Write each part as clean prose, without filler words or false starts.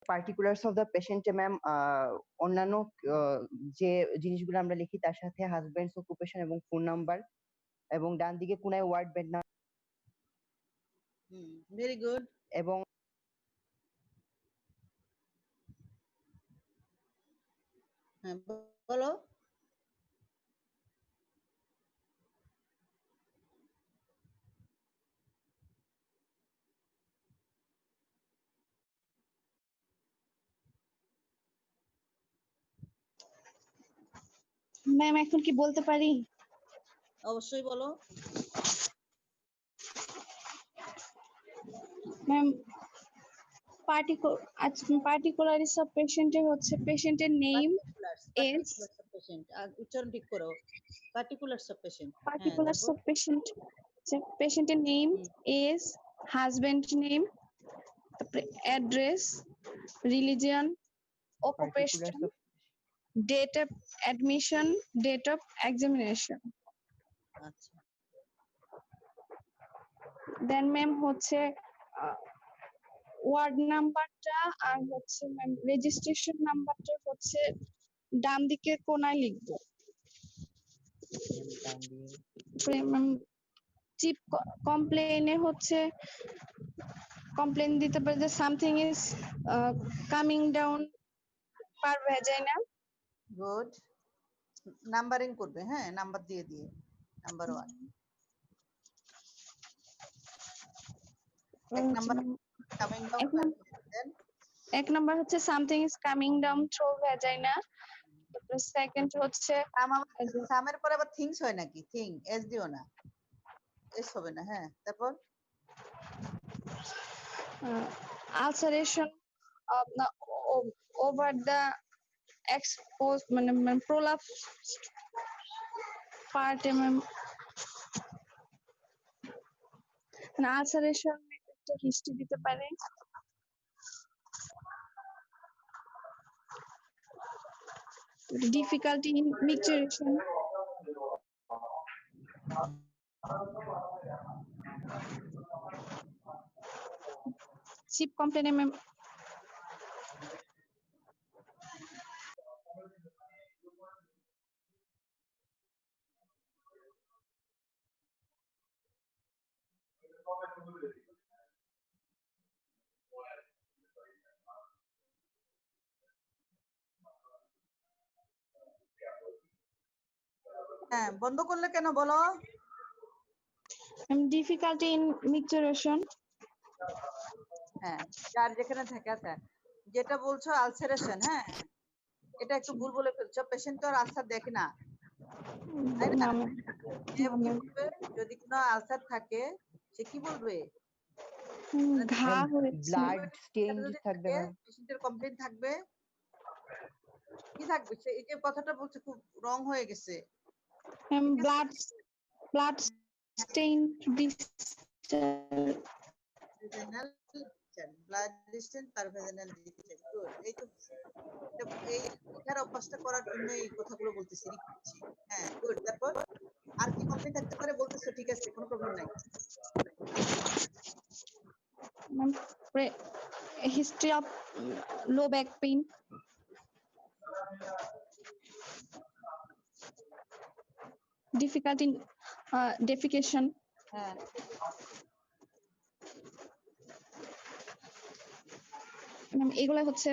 পার্টিকুলারস of the পেশেন্টে ma'am অন্যান্য যে জিনিসগুলো আমরা লিখি তার সাথে হাজবেন্ডস অকুপেশন এবং ফোন নাম্বার এবং ডান দিকে কোনায় ওয়ার্ড বেড নাম ভেরি গুড। এবং হ্যাঁ বলো। ম্যাম এখন কি বলতে পারি? অবশ্যই বলো। ম্যাম পার্টিকুলারিস অফ পেশেন্টের হচ্ছে পেশেন্টের নেম, এজ, পেশেন্ট উচ্চারণ ঠিক করো। Particulars of patient. Particulars of patient পেশেন্টের নেম, এজ, হাজবেন্ড নেম, তারপরে address, religion, occupation, date of admission, date of examination. আচ্ছা। দেন ম্যাম হচ্ছে ওয়ার্ড নাম্বারটা আর হচ্ছে ম্যাম রেজিস্ট্রেশন নাম্বারটা হচ্ছে ডান দিকে কোনায় লিখবো। ম্যাম চিপ কমপ্লেনে হচ্ছে কমপ্লেন দিতে পারে যে something is coming down per vagina. Good. Numbering করবে, হ্যাঁ নাম্বার দিয়ে নাম্বার 1 এক নাম্বার কামিং ডাউন দেন এক নাম্বার হচ্ছে something is coming down through vagina. তারপরে সেকেন্ড হচ্ছে সামের পরে আবার থিংস হয় নাকি? থিং এস দিও না, এস হবে না। হ্যাঁ তারপর ulceration over the exposed মানে prolapsed part ulceration একটা হিস্ট্রি দিতে পারে। difficulty in micturition, chip complaint হ্যাঁ বন্ধ করলে কেন বলো? difficulty in micturition। হ্যাঁ যার যেখানে থাকে। আচ্ছা যেটা বলছো আলসারেশন, হ্যাঁ এটা একটু ভুল বলে ফেলছো। পেশেন্ট তো আর আলসার দেখে না, তাই না? যদি কোনো আলসার থাকে সে কি বলবে? ঘা হয়েছে, ব্লাড স্টেইন থাকবে, পেশেন্টের কমপ্লেইন থাকবে, কি থাকবে? সে এই যে কথাটা বলছে খুব রং হয়ে গেছে। Blood stain blood distance per vaginal distance. Good. এই তো এই লেখার অভ্যাসটা করার জন্য এই কথাগুলো বলতেছি। হ্যাঁ গুড। তারপর আর কি কমপ্লেইন থাকতে পারে বলতেছো? ঠিক আছে, কোনো প্রবলেম নাই। history of low back pain, difficulty in defecation, হ্যাঁ এগুলা হচ্ছে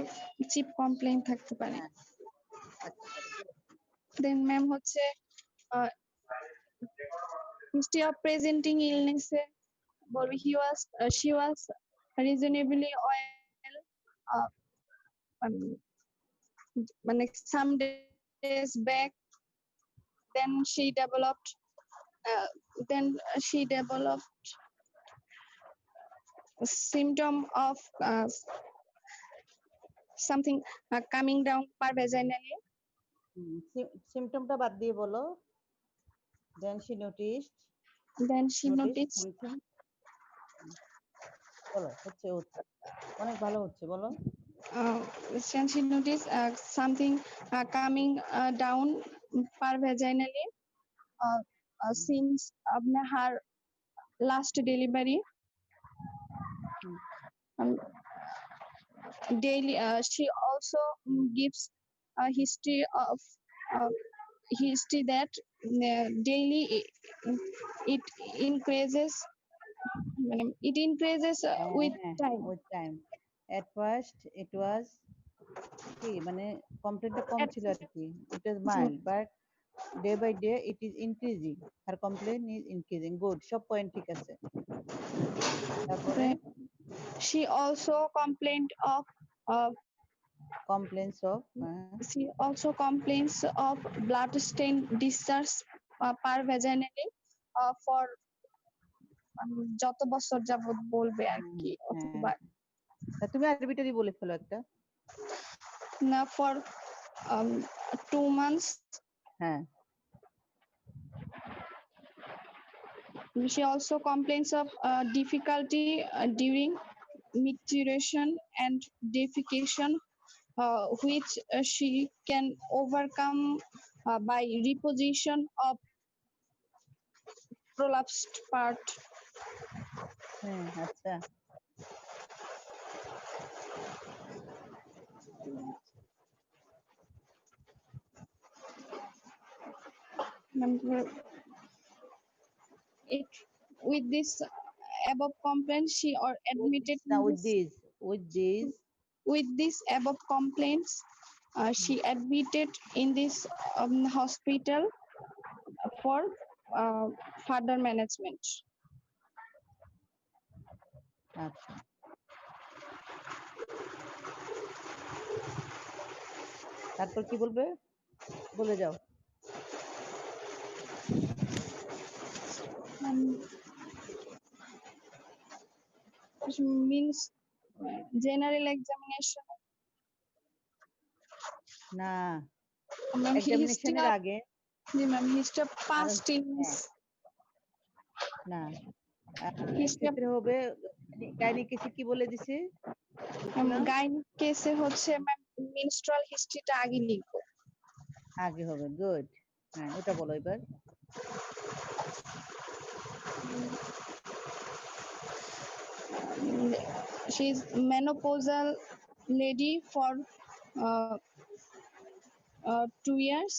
চিপ কমপ্লেইন থাকতে পারে। আচ্ছা দেন ম্যাম হচ্ছে history of presenting illness, but she was reasonably well মানে some days back, then she developed symptom of something coming down per vaginally. সিম্পটমটা বাদ দিয়ে বলো। then she noticed something। বলো, হচ্ছে অনেক ভালো হচ্ছে, বলো। Then she noticed something coming down per vaginally since her last delivery. daily. She also gives a history of history that daily it increases. It increases with time. with time. At first it was কি মানে কমপ্লেনটা কম At ছিল আর কি, it was mild, but day by day it is increasing, her complaint is increasing. Good, সব point ঠিক আছে। তারপরে she also complained of complaints of she also complains of blood stain discharge per vaginally for যত বছর যাবত বলবে আর কি, অথবা তুমি আরবিটারি বলে ফেলো একটা। না, for 2 months. হ্যাঁ। She also complains of difficulty during micturition and defecation, which she can overcome by reposition of prolapsed part. আচ্ছা। With this above complaints, she or admitted with this above complaints, she admitted in this hospital for further management. আচ্ছা। তারপর কি বলবে, বলে যাও। Means general examination. না, Ma'am, এক্সামিনেশনের আগে জি ma'am, history past tense না, ক্ষেত্রে হবে গাইনিক কেসে কি বলে দিছে? গাইনিক কেসে হচ্ছে ম্যাম menstrual historyটা আগে লিখো। আগে হবে, গুড। হ্যাঁ, ওটা বলো এবার। She is menopausal lady for 2 years.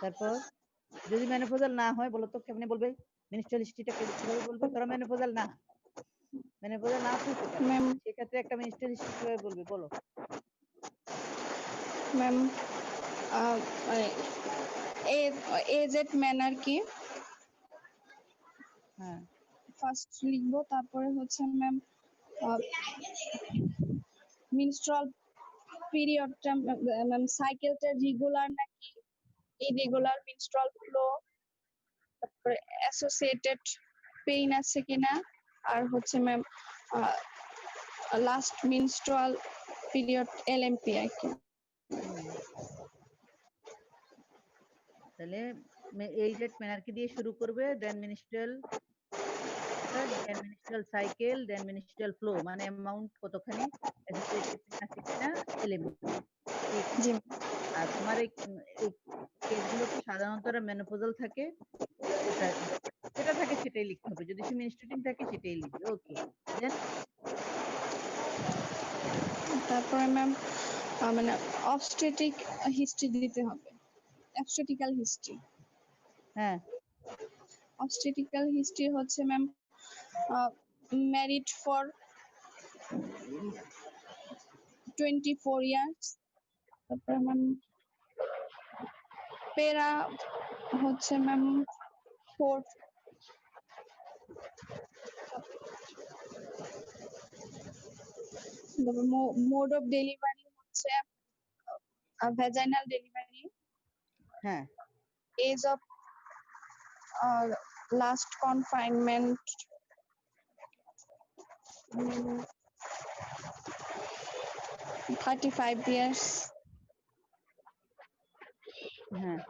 তারপর যদি মেনোপজাল না হয় বলো তো কেমনে বলবে? মেনস্ট্রুয়াল হিস্ট্রিটা কিভাবে বলবে? ধরো মেনোপজাল না, মেনোপজাল না হইতে পারে, সেক্ষেত্রে একটা মেনস্ট্রুয়াল হিস্ট্রি কিভাবে বলবে বলো? ম্যাম এজেড ম্যানার কি? হ্যাঁ, ফার্স্ট লিখবো, তারপরে হচ্ছে ম্যাম মেনস্ট্রুয়াল পিরিয়ডটা ম্যাম সাইকেলটা রেগুলার নাকি ইরেগুলার, মেনস্ট্রুয়াল ফ্লো, তারপরে অ্যাসোসিয়েটেড পেইন আছে কিনা, আর হচ্ছে ma'am last menstrual period LMP আর কি। তাহলে এইজেড ম্যানারকে দিয়ে শুরু করবে, then menstrual, then menstrual cycle, then menstrual flow, মানে অ্যামাউন্ট কতখানি, অ্যাসোসিয়েটেড পেইন আছে কিনা, এলএমপি। জি। আর তোমার এই কেসগুলোতে সাধারণত মেনোপজাল থাকে, ওটা যেটা থাকে সেটাই লিখতে হবে, যদি সে মেনস্ট্রুয়েটিং থাকে সেটাই লিখবে। ওকে, দেন তারপরে ম্যাম মানে অবস্টেট্রিক হিস্ট্রি দিতে হবে, অবস্টেট্রিক্যাল হিস্ট্রি। হ্যাঁ, অবস্টেট্রিক্যাল হিস্ট্রি হচ্ছে ম্যাম ম্যারিড ফর 24 ইয়ার্স। তারপরে ম্যাম পেরা হচ্ছে ম্যাম 4। মোড অফ ডেলিভারি হচ্ছে ভ্যাজাইনাল ডেলিভারি। হ্যাঁ, age of last confinement 35 years. হ্যাঁ,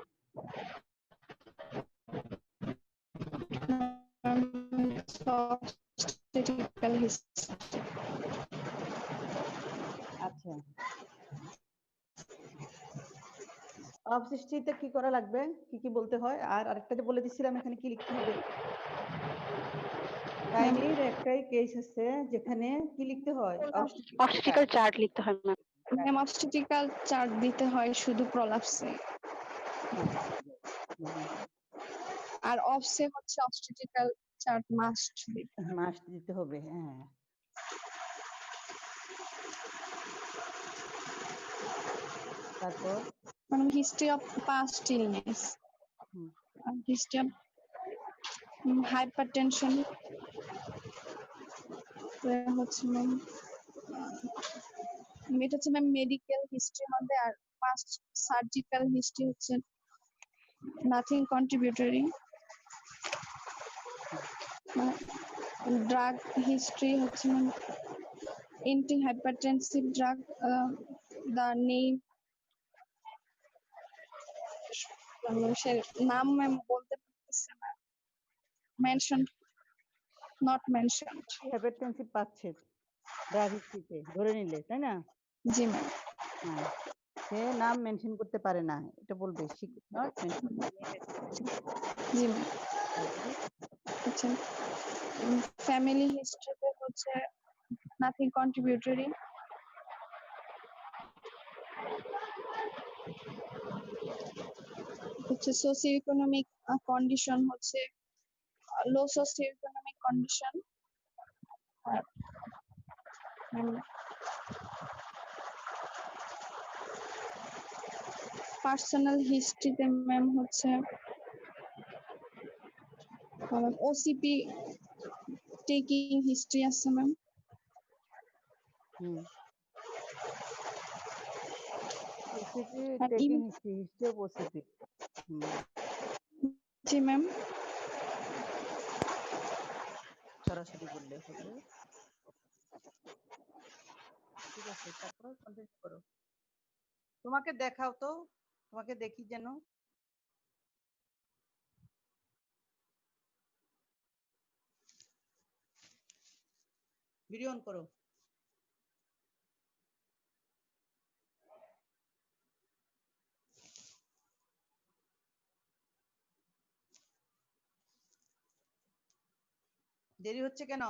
obstetrical history. আচ্ছা। অবশিষ্টিতে কি করা লাগবে, কি বলতে হয়, আর আরেকটা যে বলে দিছিলাম এখানে কি লিখতে হবে? কাহিনীর একটাই কেস আছে যেখানে কি লিখতে হয়? অবস্টিক্যাল চার্ট লিখতে হয় ম্যাম। ম্যাম অবস্টিক্যাল চার্ট দিতে হয় শুধু প্রলাপসে, আর অফসে হচ্ছে অবস্টিক্যাল চার্ট মাস্ট দিতে হয়। মাস্ট দিতে হবে, হ্যাঁ। তারপর মানে history of past illness, hmm, history of hypertension হচ্ছে ম্যাম, এটা হচ্ছে ম্যাম মেডিকেল হিস্ট্রির মধ্যে, আর পাস্ট সার্জিক্যাল হিস্ট্রি হচ্ছে নাথিং কন্ট্রিবিউটরি, ড্রাগ হিস্ট্রি হচ্ছে ma'am anti hypertensive drug, the name, সে নাম ম্যাম বলতে পারতেছে না, মেনশন নট মেনশন। হাইপারটেনসিভ পাচ্ছে ড্রাগ হিস্ট্রিতে ধরে নিলে, তাই না? জি ম্যাম। হ্যাঁ, সে নাম মেনশন করতে পারে না, এটা বলবে নট মেনশন। জি ম্যাম। আচ্ছা, ফ্যামিলি হিস্ট্রিতে হচ্ছে নাথিং কন্ট্রিবিউটরি, হচ্ছে সোশিও ইকোনমিক কন্ডিশন হচ্ছে low socio economic condition, personal হিস্ট্রিতে ম্যাম হচ্ছে ওসিপি টেকিং হিস্ট্রি আছে ম্যাম। ওসিপি আর টেকিং হিস্ট্রি অফ ওসিপি। জি ম্যাম। সরাসরি বললে হবে। ঠিক আছে, তারপর কন্টিনিউ করো। তোমাকে দেখাও তো, তোমাকে দেখি যেন। ভিডিও অন করো। দেরি হচ্ছে কেন?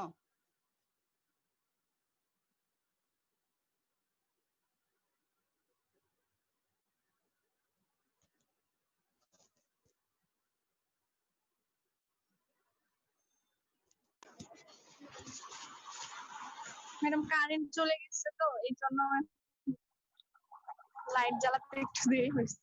ম্যাডাম কারেন্ট চলে গেছে তো এই জন্য লাইট জ্বালাতে একটু দেরি হয়েছে।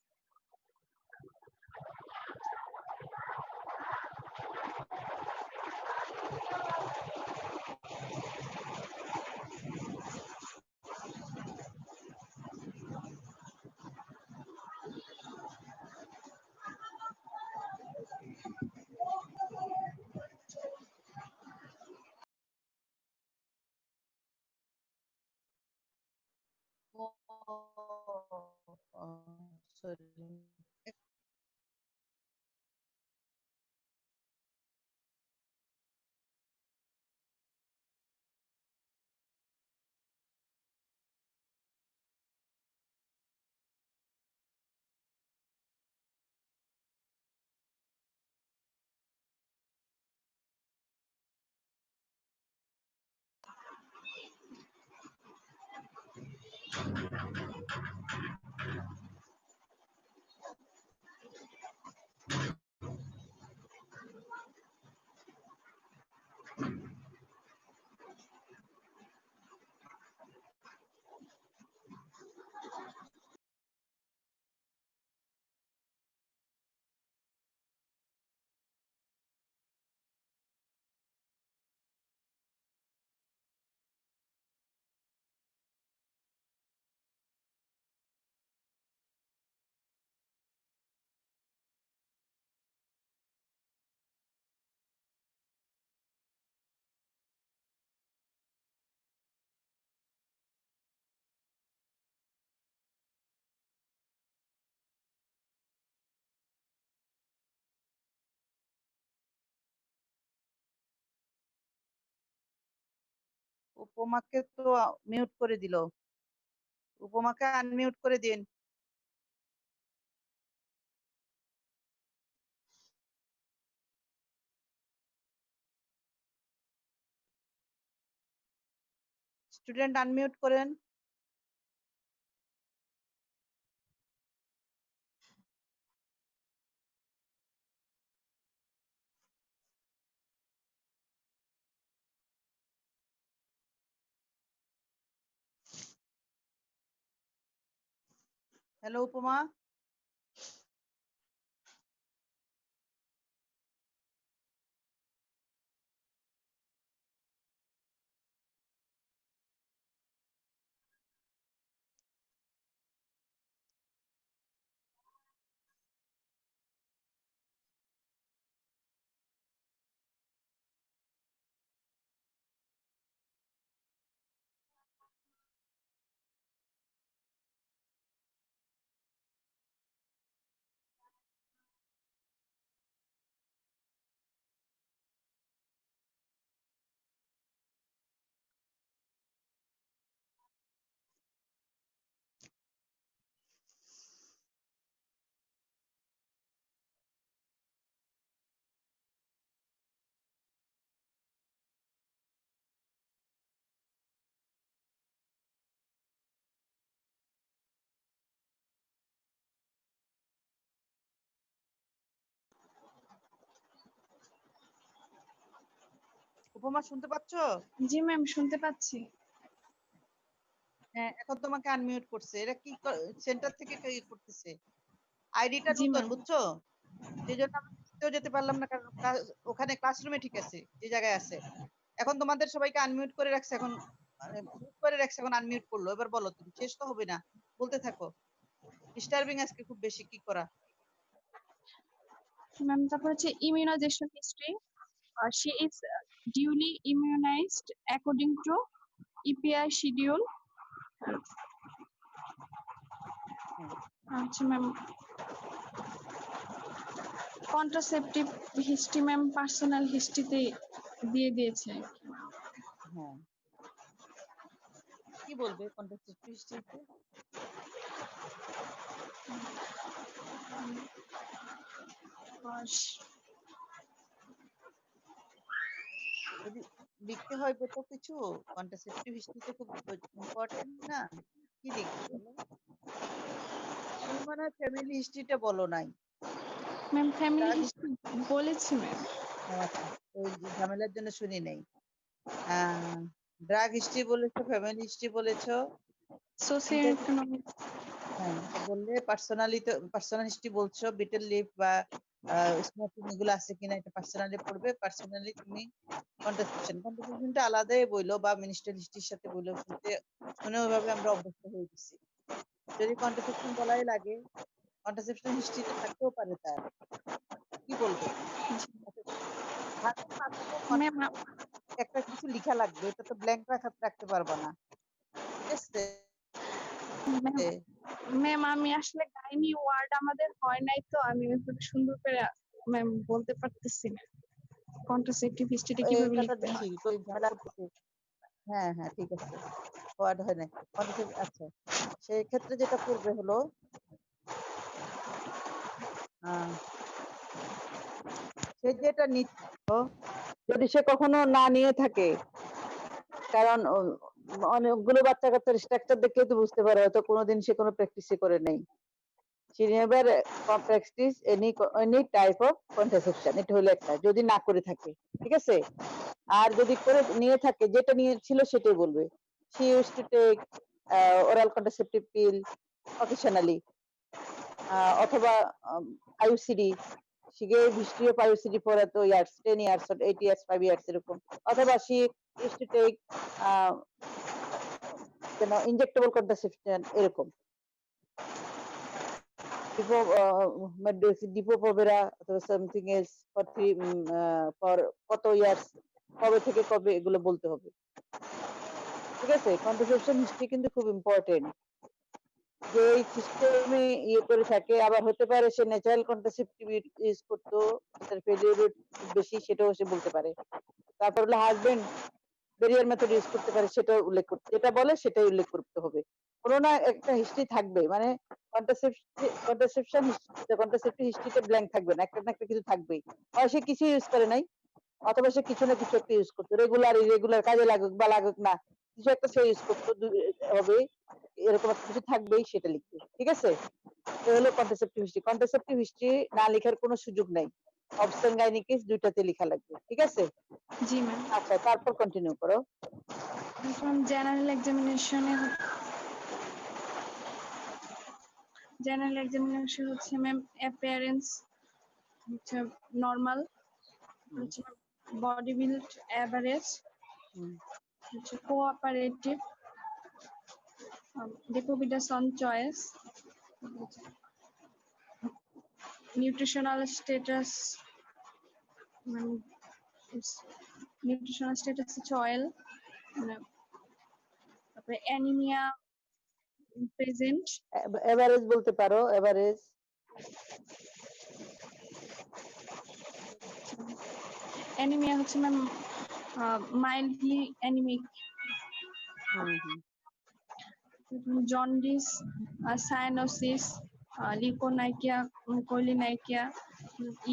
সরি। উপমাকে তো মিউট করে দিল। উপমাকে আনমিউট করে দিন। স্টুডেন্ট আনমিউট করেন। হ্যালো উপমা। উপমা শুনতে পাচ্ছ? জি ম্যাম, শুনতে পাচ্ছি। হ্যাঁ, এখন তোমাকে আনমিউট করছে। এরা কি সেন্টার থেকে করতেছে? আইডিটা জি নতুন, ম্যাম। বুঝছো? যেজন্য আমি বুঝতেও যেতে পারলাম না, কারণ ওখানে ক্লাসরুমে ঠিক আছে, যে জায়গায় আছে। এখন তোমাদের সবাইকে আনমিউট করে রাখছে, এখন মানে মিউট করে রাখছে, এখন আনমিউট করলো। এবার বলো, তুমি শেষ তো হবে না, বলতে থাকো। ডিস্টার্বিং আজকে খুব বেশি, কি করা? ম্যাম, তারপর হচ্ছে immunization history. She is duly immunized according to EPI schedule. আচ্ছা ma'am, contraceptive history ma'am personal হিস্ট্রিতে দিয়ে দিয়েছে। হ্যাঁ, কি বলবে কন্ট্রাসেপটিভ হিস্ট্রিতে? যদি লিখতে হয় কত কিছু, কন্ট্রাসেপটিভ হিস্ট্রিতে খুব ইম্পর্টেন্ট না? কি লিখবে বলো? তুমি মনে হয় ফ্যামিলি হিস্ট্রিটা বলো নাই। ম্যাম, ফ্যামিলি হিস্ট্রি বলেছি ম্যাম। আচ্ছা, ওই ঝামেলার জন্য শুনি নাই। ড্রাগ হিস্ট্রি বলেছো, ফ্যামিলি হিস্ট্রি বলেছো, সোশিও ইকোনমিক। হ্যাঁ এটা বললে। পার্সোনাল হিস্ট্রি বলছো, বিটেল লিভ বা স্মোকিং এগুলো আছে কিনা এটা পার্সোনালি পড়বে। পার্সোনালি তুমি কন্ট্রাসেপশনটা আলাদাই বইলো বা মিনিস্ট্রিয়াল হিস্ট্রির সাথে বইলো, শুনে ওইভাবে আমরা অভ্যস্ত হয়ে গেছি। যদি কন্ট্রাসেপশন বলাই লাগে, কন্ট্রাসেপশন হিস্ট্রিতে থাকতেও পারে তার, কি বলবে? ম্যাম, একটা কিছু লিখা লাগবে, এটা তো ব্ল্যাঙ্ক রাখতে পারবা না, ঠিক আছে? ম্যাম আমি আসলে গাইনি ওয়ার্ড আমাদের হয় নাই, তো আমি ওইভাবে সুন্দর করে ম্যাম বলতে পারতেছি না কন্ট্রাসেপটিভ হিস্ট্রিটা কিভাবে কথাটা লিখতে দিচ্ছি, হয়। কই ঝামেলা করতেছে। হ্যাঁ হ্যাঁ ঠিক আছে, ওয়ার্ড হয় না। আচ্ছা, সেই ক্ষেত্রে যেটা করবে হলো সে যেটা নিচ্ছ, যদি সে কখনো না নিয়ে থাকে, কারণ অনেকগুলো বাচ্চা কাচ্চার স্ট্রাকচার দেখে তো বুঝতে পারে হয়তো কোনোদিন সে কোনো প্র্যাকটিসই করে নাই। She never practice any type of contraception, এটা হলো একটা, যদি না করে থাকে, ঠিক আছে? আর যদি করে নিয়ে থাকে, যেটা নিয়েছিল সেটাই বলবে। She used to take oral contraceptive pill occasionally, অথবা IUCD. She gave history of IUCD for years, 10 years or 8 years, 5 years এরকম। অথবা she used to take injectable contraception এরকম। ডিপো-প্রভেরা অথবা সামথিং এলস ফর কত ইয়ার্স, কবে থেকে কবে, এগুলো বলতে হবে, ঠিক আছে? কন্ট্রাসেপশন হিস্ট্রি কিন্তু খুব ইম্পর্টেন্ট। যে এই সিস্টেমে ইয়ে করে থাকে, আবার হতে পারে সে ন্যাচারাল কন্ট্রাসেপটিভ ইউজ করতো, সেটার ফেলিওর রেট খুব বেশি, সেটাও সে বলতে পারে। তারপর হলো হাজবেন্ড ব্যারিয়ার মেথড ইউজ করতে পারে, সেটাও উল্লেখ করতে, যেটা বলে সেটাই উল্লেখ করতে হবে। কোনো না একটা হিস্ট্রি থাকবে, মানে কন্ট্রাসেপটিভ হিস্ট্রিতে ব্ল্যাঙ্ক থাকবে না, একটা না একটা কিছু থাকবেই। হয় সে কিছু ইউজ করে নাই, অথবা সে কিছু না কিছু একটা ইউজ করতো, রেগুলার ইরেগুলার, কাজে লাগুক বা লাগুক না, কিছু একটা সে ইউজ করতে হবে, এরকম একটা কিছু থাকবেই, সেটা লিখবে। ঠিক আছে? এ হলো কন্ট্রাসেপ্টিভ হিস্ট্রি। কন্ট্রাসেপ্টিভ হিস্ট্রি না লেখার কোনো সুযোগ নাই। অবস্টেন গাইনিকিস দুইটাতে লেখা লাগবে। ঠিক আছে? জি ম্যাম। আচ্ছা, তারপর কন্টিনিউ করো। জেনারেল এক্সামিনেশনে হচ্ছে ম্যাম অ্যাপিয়ারেন্স হচ্ছে নরমাল, হচ্ছে বডি বিল্ড এভারেজ, হচ্ছে কোঅপারেটিভ, রিকোভিডেশন choice, nutritional status, nutritional status হচ্ছে অয়েল, তারপরে অ্যানিমিয়া প্রেজেন্ট। এভারেজ বলতে পারো, এভারেজ। অ্যানিমিয়া হচ্ছে ma'am mildly anaemic, jaundice, cyanosis, leukonychia, koilonychia,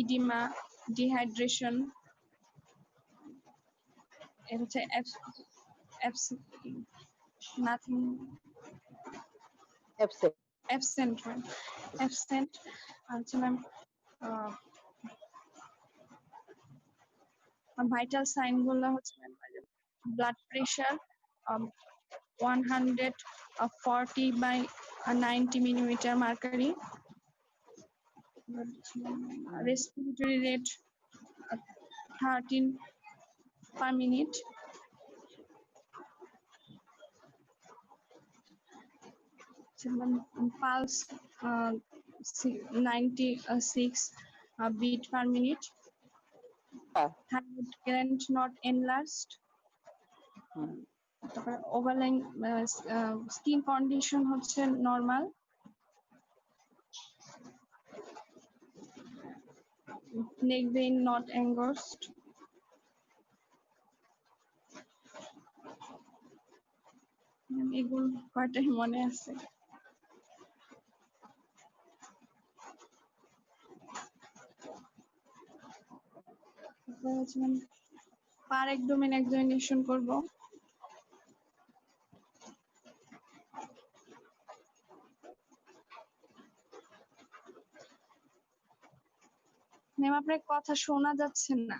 oedema, dehydration, এটা হচ্ছে নাথিং অ্যাবসেন্ট হচ্ছে ম্যাম ভাইটাল সাইন গুলো হচ্ছে blood pressure 140/90 millimeter mercury, respiratory rate 13 per minute, pulse 96 beat per minute, thyroid gland not enlarged, তারপরে ওভারলাইং skin condition হচ্ছে normal, neck vein not এঙ্গর্সড, এগুলো কয়টাই মনে আছে। পার একডোমেন এক্সামিনেশন করব। ম্যাম আপনার কথা শোনা যাচ্ছে না।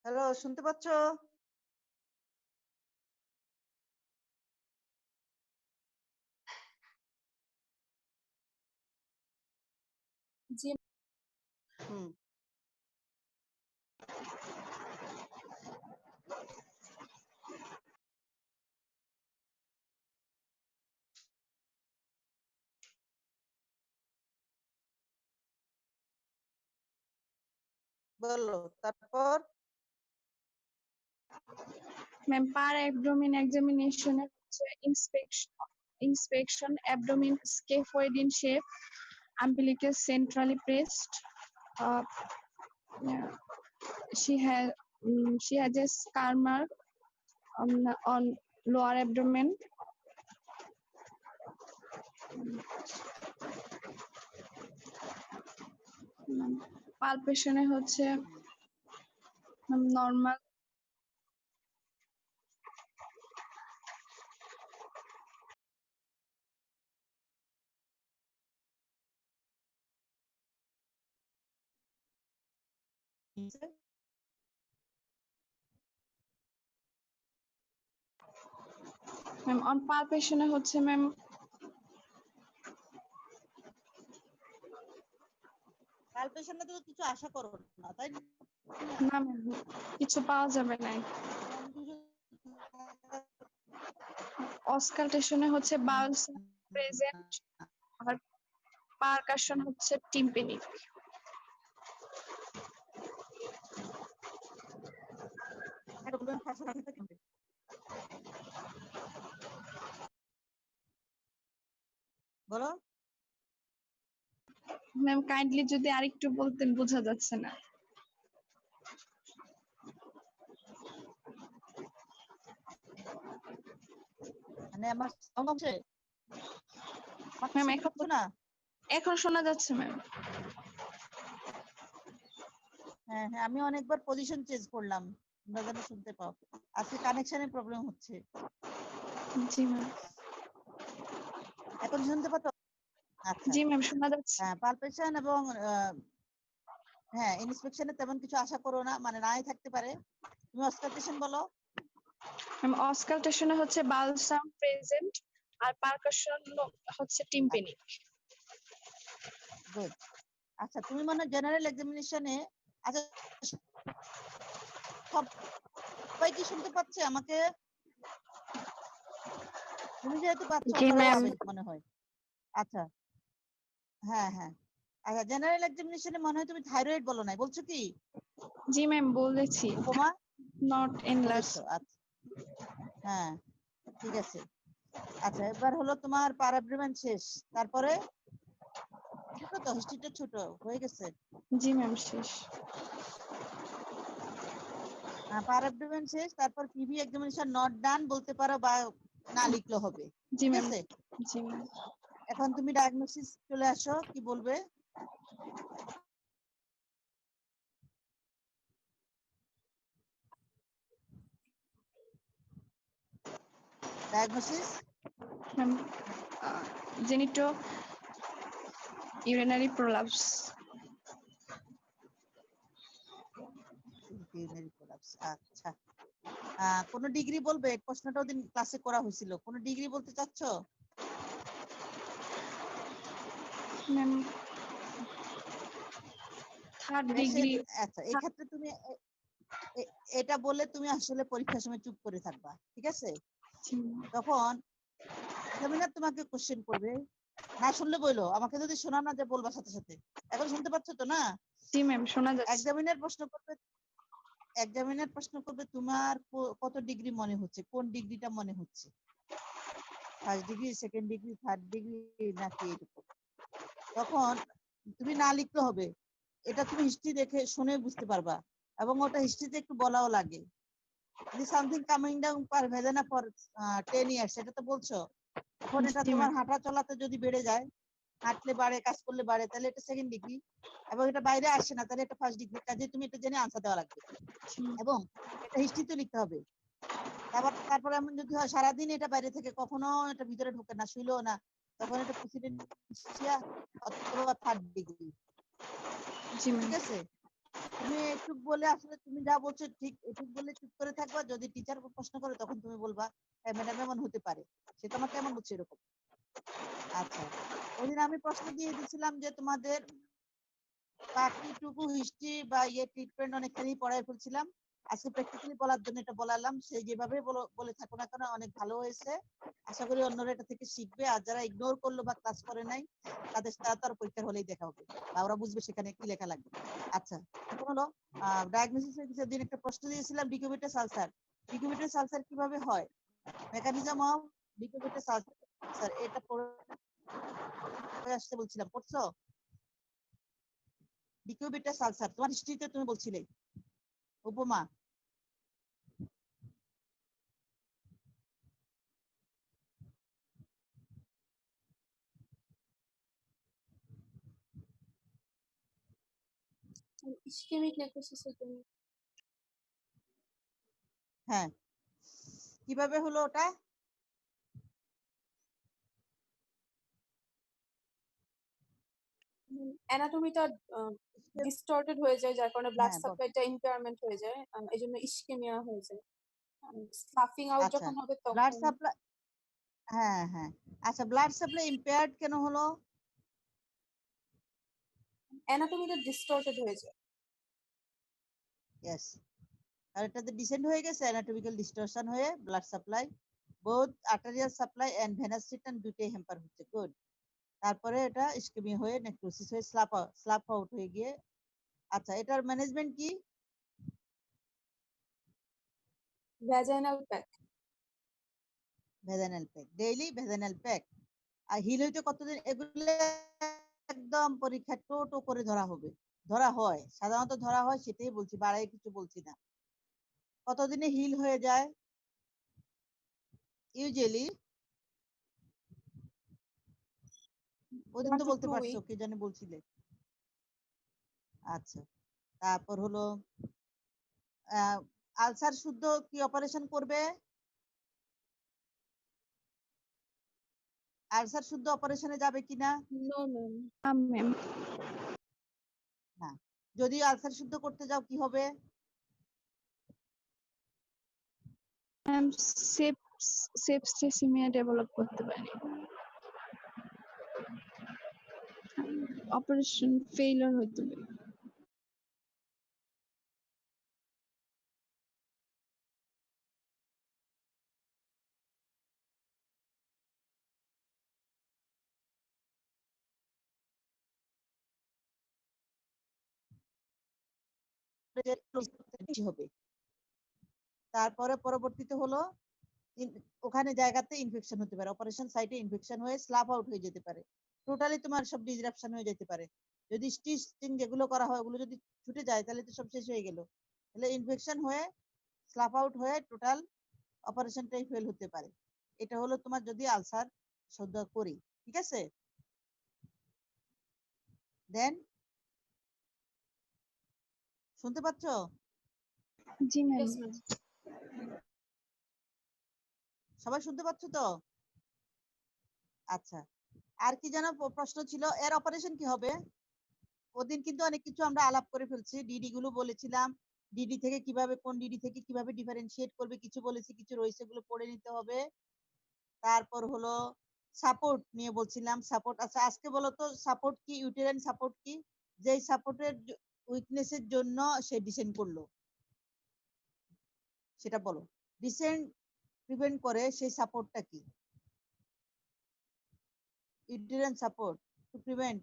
হ্যালো, শুনতে পাচ্ছ? জি বলো তারপর। ম্যাম পার অ্যাবডোমেন এক্সামিনেশনে হচ্ছে inspection abdomen scaphoid in shape, umbilicus centrally pressed, yeah, she has a scar mark on lower abdomen, পালপেশনে হচ্ছে নরমাল, ম্যাম অন পালপেশনে হচ্ছে ম্যাম পালপেশনে তো কিছু আশা করো না, তাই না? না ম্যাম কিছু পাওয়া যাবে না। অসকালটেশনে হচ্ছে বাউলস প্রেজেন্ট পারকাশন হচ্ছে টিম্পেনি। বলো ম্যাম কাইন্ডলি যদি আরেকটু বলতেন, বোঝা যাচ্ছে না। মানে আমার সাউন্ড হচ্ছে ম্যাম এখন না? এখন শোনা যাচ্ছে ম্যাম। হ্যাঁ হ্যাঁ, আমি অনেকবার পজিশন চেঞ্জ করলাম, তোমরা যেন শুনতে পাও। আজকে কানেকশনের প্রবলেম হচ্ছে। জি ম্যাম। এখন শুনতে পাচ্ছ? আচ্ছা, জি ম্যাম শোনা যাচ্ছে। হ্যাঁ পালপেশন এবং হ্যাঁ ইন্সপেকশনে তেমন কিছু আশা করো না, মানে নাই থাকতে পারে। তুমি অস্কালটেশন বলো। ম্যাম অস্কালটেশনে হচ্ছে বালসাম প্রেজেন্ট, আর পারকাশন হচ্ছে টিম্পেনি। গুড। আচ্ছা তুমি মনে জেনারেল এক্সামিনেশনে, আচ্ছা সবাই কি শুনতে পাচ্ছে আমাকে? তুমি যেহেতু পাচ্ছ, জি অন্যরাও ম্যাম। পাবে মনে হয়। আচ্ছা হ্যাঁ হ্যাঁ, আচ্ছা জেনারেল এক্সামিনেশনে মনে হয় তুমি থাইরয়েড বলো নাই, বলছো কি? জি ম্যাম বলেছি, উপমা নট এনলার্জ। বলেছো, আচ্ছা হ্যাঁ ঠিক আছে। আচ্ছা এবার হলো তোমার প্যারাব্রিমেন্ট শেষ, তারপরে ছোট তো হিস্ট্রিটা ছোট হয়ে গেছে। জি ম্যাম শেষ। প্যারাব্রিমেন্ট শেষ, তারপর পিভি এক্সামিনেশন নট ডান বলতে পারো বা না লিখলে হবে। জি ঠিক ম্যাম। আছে, জি ম্যাম। এখন তুমি ডায়াগনোসিস চলে আসো, কি বলবে? Diagnosis ma'am genito urinary prolapse. আচ্ছা কোন ডিগ্রি বলবে? প্রশ্নটা ওদিন ক্লাসে করা হয়েছিল, কোন ডিগ্রি বলতে চাচ্ছ? Ma'am third degree. আচ্ছা এক্ষেত্রে তুমি এটা বললে তুমি আসলে পরীক্ষার সময় চুপ করে থাকবা, ঠিক আছে? তখন এক্সামিনার তোমাকে কোশ্চেন করবে, না শুনলে বললো, আমাকে যদি শোনা না যে বলবা সাথে সাথে। এখন শুনতে পাচ্ছ তো না? জি ম্যাম শোনা যাচ্ছে। এক্সামিনার প্রশ্ন করবে তোমার কত ডিগ্রি মনে হচ্ছে, কোন ডিগ্রিটা মনে হচ্ছে, first degree, second degree, third degree নাকি এরকম। তখন তুমি না লিখতে হবে, এটা তুমি হিস্ট্রি দেখে শুনে বুঝতে পারবা, এবং ওটা হিস্ট্রিতে একটু বলাও লাগে। Something coming down per vagina for 10 years, এটা তো বলছো। এখন এটা জি তোমার ম্যাম। হাঁটা চলাতে যদি বেড়ে যায়, হাঁটলে বাড়ে, কাজ করলে বাড়ে, তাহলে এটা সেকেন্ড ডিগ্রি। এবং এটা বাইরে আসে না, তাহলে এটা ফার্স্ট ডিগ্রি। কাজে তুমি এটা জেনে আনসার দেওয়া লাগবে, এবং এটা হিস্ট্রিতে লিখতে হবে। তারপর এমন যদি হয় সারাদিন এটা বাইরে থেকে কখনো এটা ভিতরে ঢোকে না, শুইলেও না, তখন এটা প্রেসিডেন্সিয়া অথবা থার্ড ডিগ্রি। জি ম্যাম। ঠিক আছে, তুমি একটু বলে আসলে তুমি যা বলছো ঠিক, একটু বলে চুপ করে থাকবা। যদি টিচার প্রশ্ন করে তখন তুমি বলবা হ্যাঁ ম্যাডাম এমন হতে পারে, সে তোমাকে এমন বলছে এরকম। আচ্ছা ওদিন আমি প্রশ্ন দিয়ে দিয়েছিলাম যে তোমাদের বাকিটুকু হিস্ট্রি বা ট্রিটমেন্ট অনেকখানি পড়ায় ফেলছিলাম, আজকে প্র্যাকটিক্যালি বলার জন্য এটা বলালাম। সেই যেভাবে বলে থাকো না কেন অনেক ভালো হয়েছে, আশা করি অন্যরা এটা থেকে শিখবে। আর যারা ইগনোর করলো বা ক্লাস করে নাই, তারা তার পরীক্ষার হলেই দেখা হবে, বা ওরা বুঝবে সেখানে কি লেখা লাগবে। আচ্ছা এখন হলো ডায়াগনোসিস এর দিন একটা প্রশ্ন দিয়েছিলাম, ডিকিউবিটাস আলসার। ডিকিউবিটাস আলসার কিভাবে হয়, মেকানিজম অফ ডিকিউবিটাস আলসার, এটা পড়ে আসতে বলছিলাম, পড়ছো? ডিকিউবিটাস আলসার তোমার হিস্ট্রিতে তুমি বলছিলে, উপমা। ইসকেমিক নেক্রোসিসের জন্য হ্যাঁ কিভাবে হলো ওটা? অ্যানাটমিটা ডিস্টর্টেড হয়ে যায়, যার কারণে ব্লাড হ্যাঁ সাপ্লাইটা ইম্পেয়ারমেন্ট হয়ে যায়, এজন্য ইসকেমিয়া হয়ে যায়। স্লাফিং আউট আচ্ছা যখন হবে ব্লাড তখন সাপ্লাই, হ্যাঁ হ্যাঁ, আচ্ছা ব্লাড সাপ্লাই ইম্পেয়ার্ড কেন হলো? অ্যানাটমিটা ডিস্টর্টেড হয়ে যায়। ইয়েস, আর এটাতে ডিসেন্ড হয়ে গেছে, অ্যানাটমিক্যাল ডিস্টরশন হয়ে blood supply, both arterial supply and venous system দুটোই হ্যাম্পার হচ্ছে। গুড। তারপরে এটা ইস্কেমিয়া হয়ে নেক্রোসিস হয়ে স্লাপ আউট হয়ে গিয়ে, আচ্ছা এটার ম্যানেজমেন্ট কি? Vaginal pack. Vaginal pack, daily vaginal pack. আর হিল হইতে কতদিন? এগুলো একদম পরীক্ষা টো করে ধরা হবে, ধরা হয়, সাধারণত ধরা হয়, সেটাই বলছি, বাড়াই কিছু বলছি না। কতদিনে হিল হয়ে যায় ইউজুয়ালি? ওদিন 1 তো to বলতে 2 পারছো, week। কে জানি বলছিলে। আচ্ছা, তারপর হলো আলসার শুদ্ধ কি অপারেশন করবে? আলসার শুদ্ধ অপারেশনে যাবে কিনা? No ma'am. ম্যাম না। যদি আলসার শুদ্ধ করতে যাও কি হবে? ম্যাম সেপসিমিয়া ডেভেলপ করতে পারি, অপারেশন ফেইলিওর হইতে পারে। বেশি হবে। তারপরে পরবর্তীতে হলো ওখানে জায়গাতে ইনফেকশন হতে পারে, অপারেশন সাইটে ইনফেকশন হয়ে স্লাপ আউট হয়ে যেতে পারে, টোটালি তোমার সব ডিসরাপশন হয়ে যেতে পারে। যদি স্টিচিং যেগুলো করা হয় ওগুলো যদি ছুটে যায় তাহলে তো সব শেষ হয়ে গেল। তাহলে ইনফেকশন হয়ে স্লাপ আউট হয়ে টোটাল অপারেশনটাই ফেল হতে পারে। এটা হলো তোমার যদি আলসার সদ্য করি, ঠিক আছে? দেন শুনতে পাচ্ছ? জি ম্যাম। Yes ma'am. সবাই শুনতে পাচ্ছ তো? আচ্ছা, আর কি যেন প্রশ্ন ছিল, এর অপারেশন কি হবে? ওদিন কিন্তু অনেক কিছু আমরা আলাপ করে ফেলছি, ডিডি গুলো বলেছিলাম, ডিডি থেকে কিভাবে, কোন ডিডি থেকে কিভাবে ডিফারেন্সিয়েট করবে কিছু বলেছি, কিছু রয়েছে, গুলো পড়ে নিতে হবে। তারপর হলো সাপোর্ট নিয়ে বলছিলাম, সাপোর্ট। আচ্ছা আজকে বলো তো সাপোর্ট কি, ইউটেরাইন সাপোর্ট কি? যেই সাপোর্টের উইকনেসের জন্য সে ডিসেন্ড করলো, সেটা বলো। ডিসেন্ড প্রিভেন্ট করে সেই সাপোর্টটা কি? Uterine support to prevent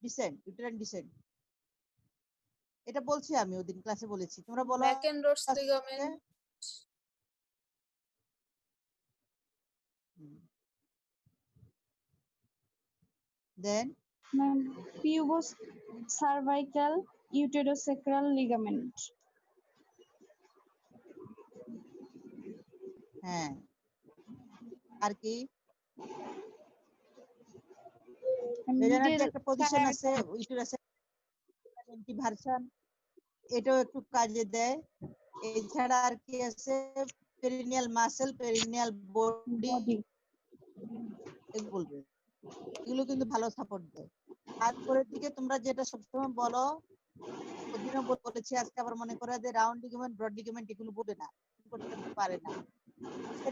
descent, uterine descent. এটা বলছি আমি, ওদিন ক্লাসে বলেছি, তোমরা বলো ম্যাকেনরোডস আজকে। লিগামেন্ট। দেন ম্যাম পিউবোস সার্ভাইকাল ইউটেরোসেক্রাল লিগামেন্ট। হ্যাঁ, আর কি? ভেজানার যে মিডল একটা পজিশন আছে ইউটেরাসের ভার্সন, এটাও একটু কাজে দেয়। এছাড়া আর কি আছে? Perineal muscle, perineal body, body. বলবে এগুলো কিন্তু ভালো সাপোর্ট দেয়। তারপরের দিকে তোমরা যেটা সবসময় বলো, ওদিনও বলেছি, আজকে আবার মনে করে যে রাউন্ড লিগামেন্ট, ব্রড লিগামেন্ট এগুলো বলবে না, করতে পারে না।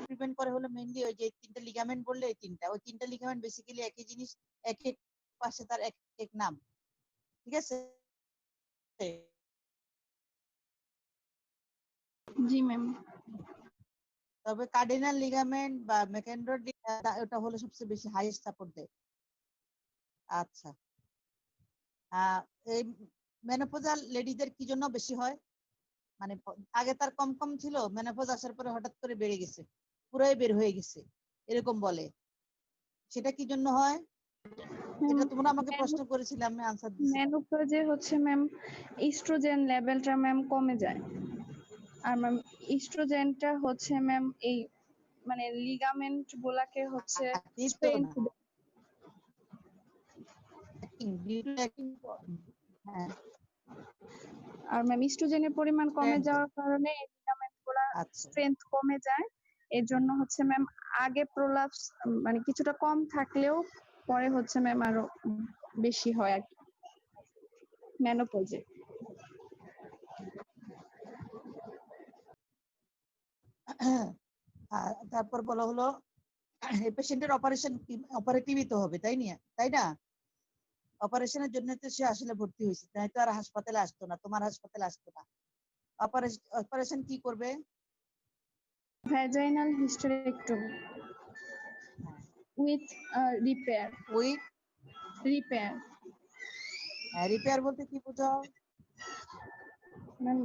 প্রিভেন্ট করে হলো মেইনলি ওই যে তিনটা লিগামেন্ট বললে, এই তিনটা, ওই তিনটা লিগামেন্ট বেসিক্যালি একই জিনিস, এক এক পাশে তার এক এক নাম, ঠিক আছে? জি ম্যাম। তবে কার্ডিনাল লিগামেন্ট বা ম্যাকেনরোড ওটা হলো সবচেয়ে বেশি হাইয়েস্ট সাপোর্ট দেয়। আচ্ছা, এই মেনোপজাল লেডিদের কি জন্য বেশি হয়? মানে আগে তার কম কম ছিল, মেনোপজ আসার পরে হঠাৎ করে বেড়ে গেছে, পুরোই বের হয়ে গেছে, এরকম বলে। সেটা কি জন্য হয়? এটা তোমরা আমাকে প্রশ্ন করেছিলে, আমি আনসার দিছি। মেনোপজে হচ্ছে ম্যাম ইস্ট্রোজেন লেভেলটা ম্যাম কমে যায়, আর ম্যাম ইস্ট্রোজেনটা হচ্ছে ম্যাম এই মানে লিগামেন্ট গুলাকে হচ্ছে স্ট্রেংথ। হ্যাঁ, আর ম্যাম ইস্ট্রোজেনের পরিমাণ কমে যাওয়ার কারণে এই লিগামেন্ট গুলা আচ্ছা, স্ট্রেংথ কমে যায়। এর জন্য হচ্ছে ম্যাম আগে প্রোলাপস মানে কিছুটা কম থাকলেও পরে হচ্ছে ম্যাম আরো বেশি হয় আর কি মেনোপজে। তারপর বলা হলো এই পেশেন্টের অপারেশন অপারেটিভই তো হবে, তাই না? অপারেশনের জন্য তো সে আসলে ভর্তি হয়েছে, তাই তো আর হাসপাতালে আসতো না, তোমার হাসপাতালে আসতো না। অপারেশন কি করবে? Vaginal hysterectomy with repair. With repair repair বলতে কি বোঝাও? Ma'am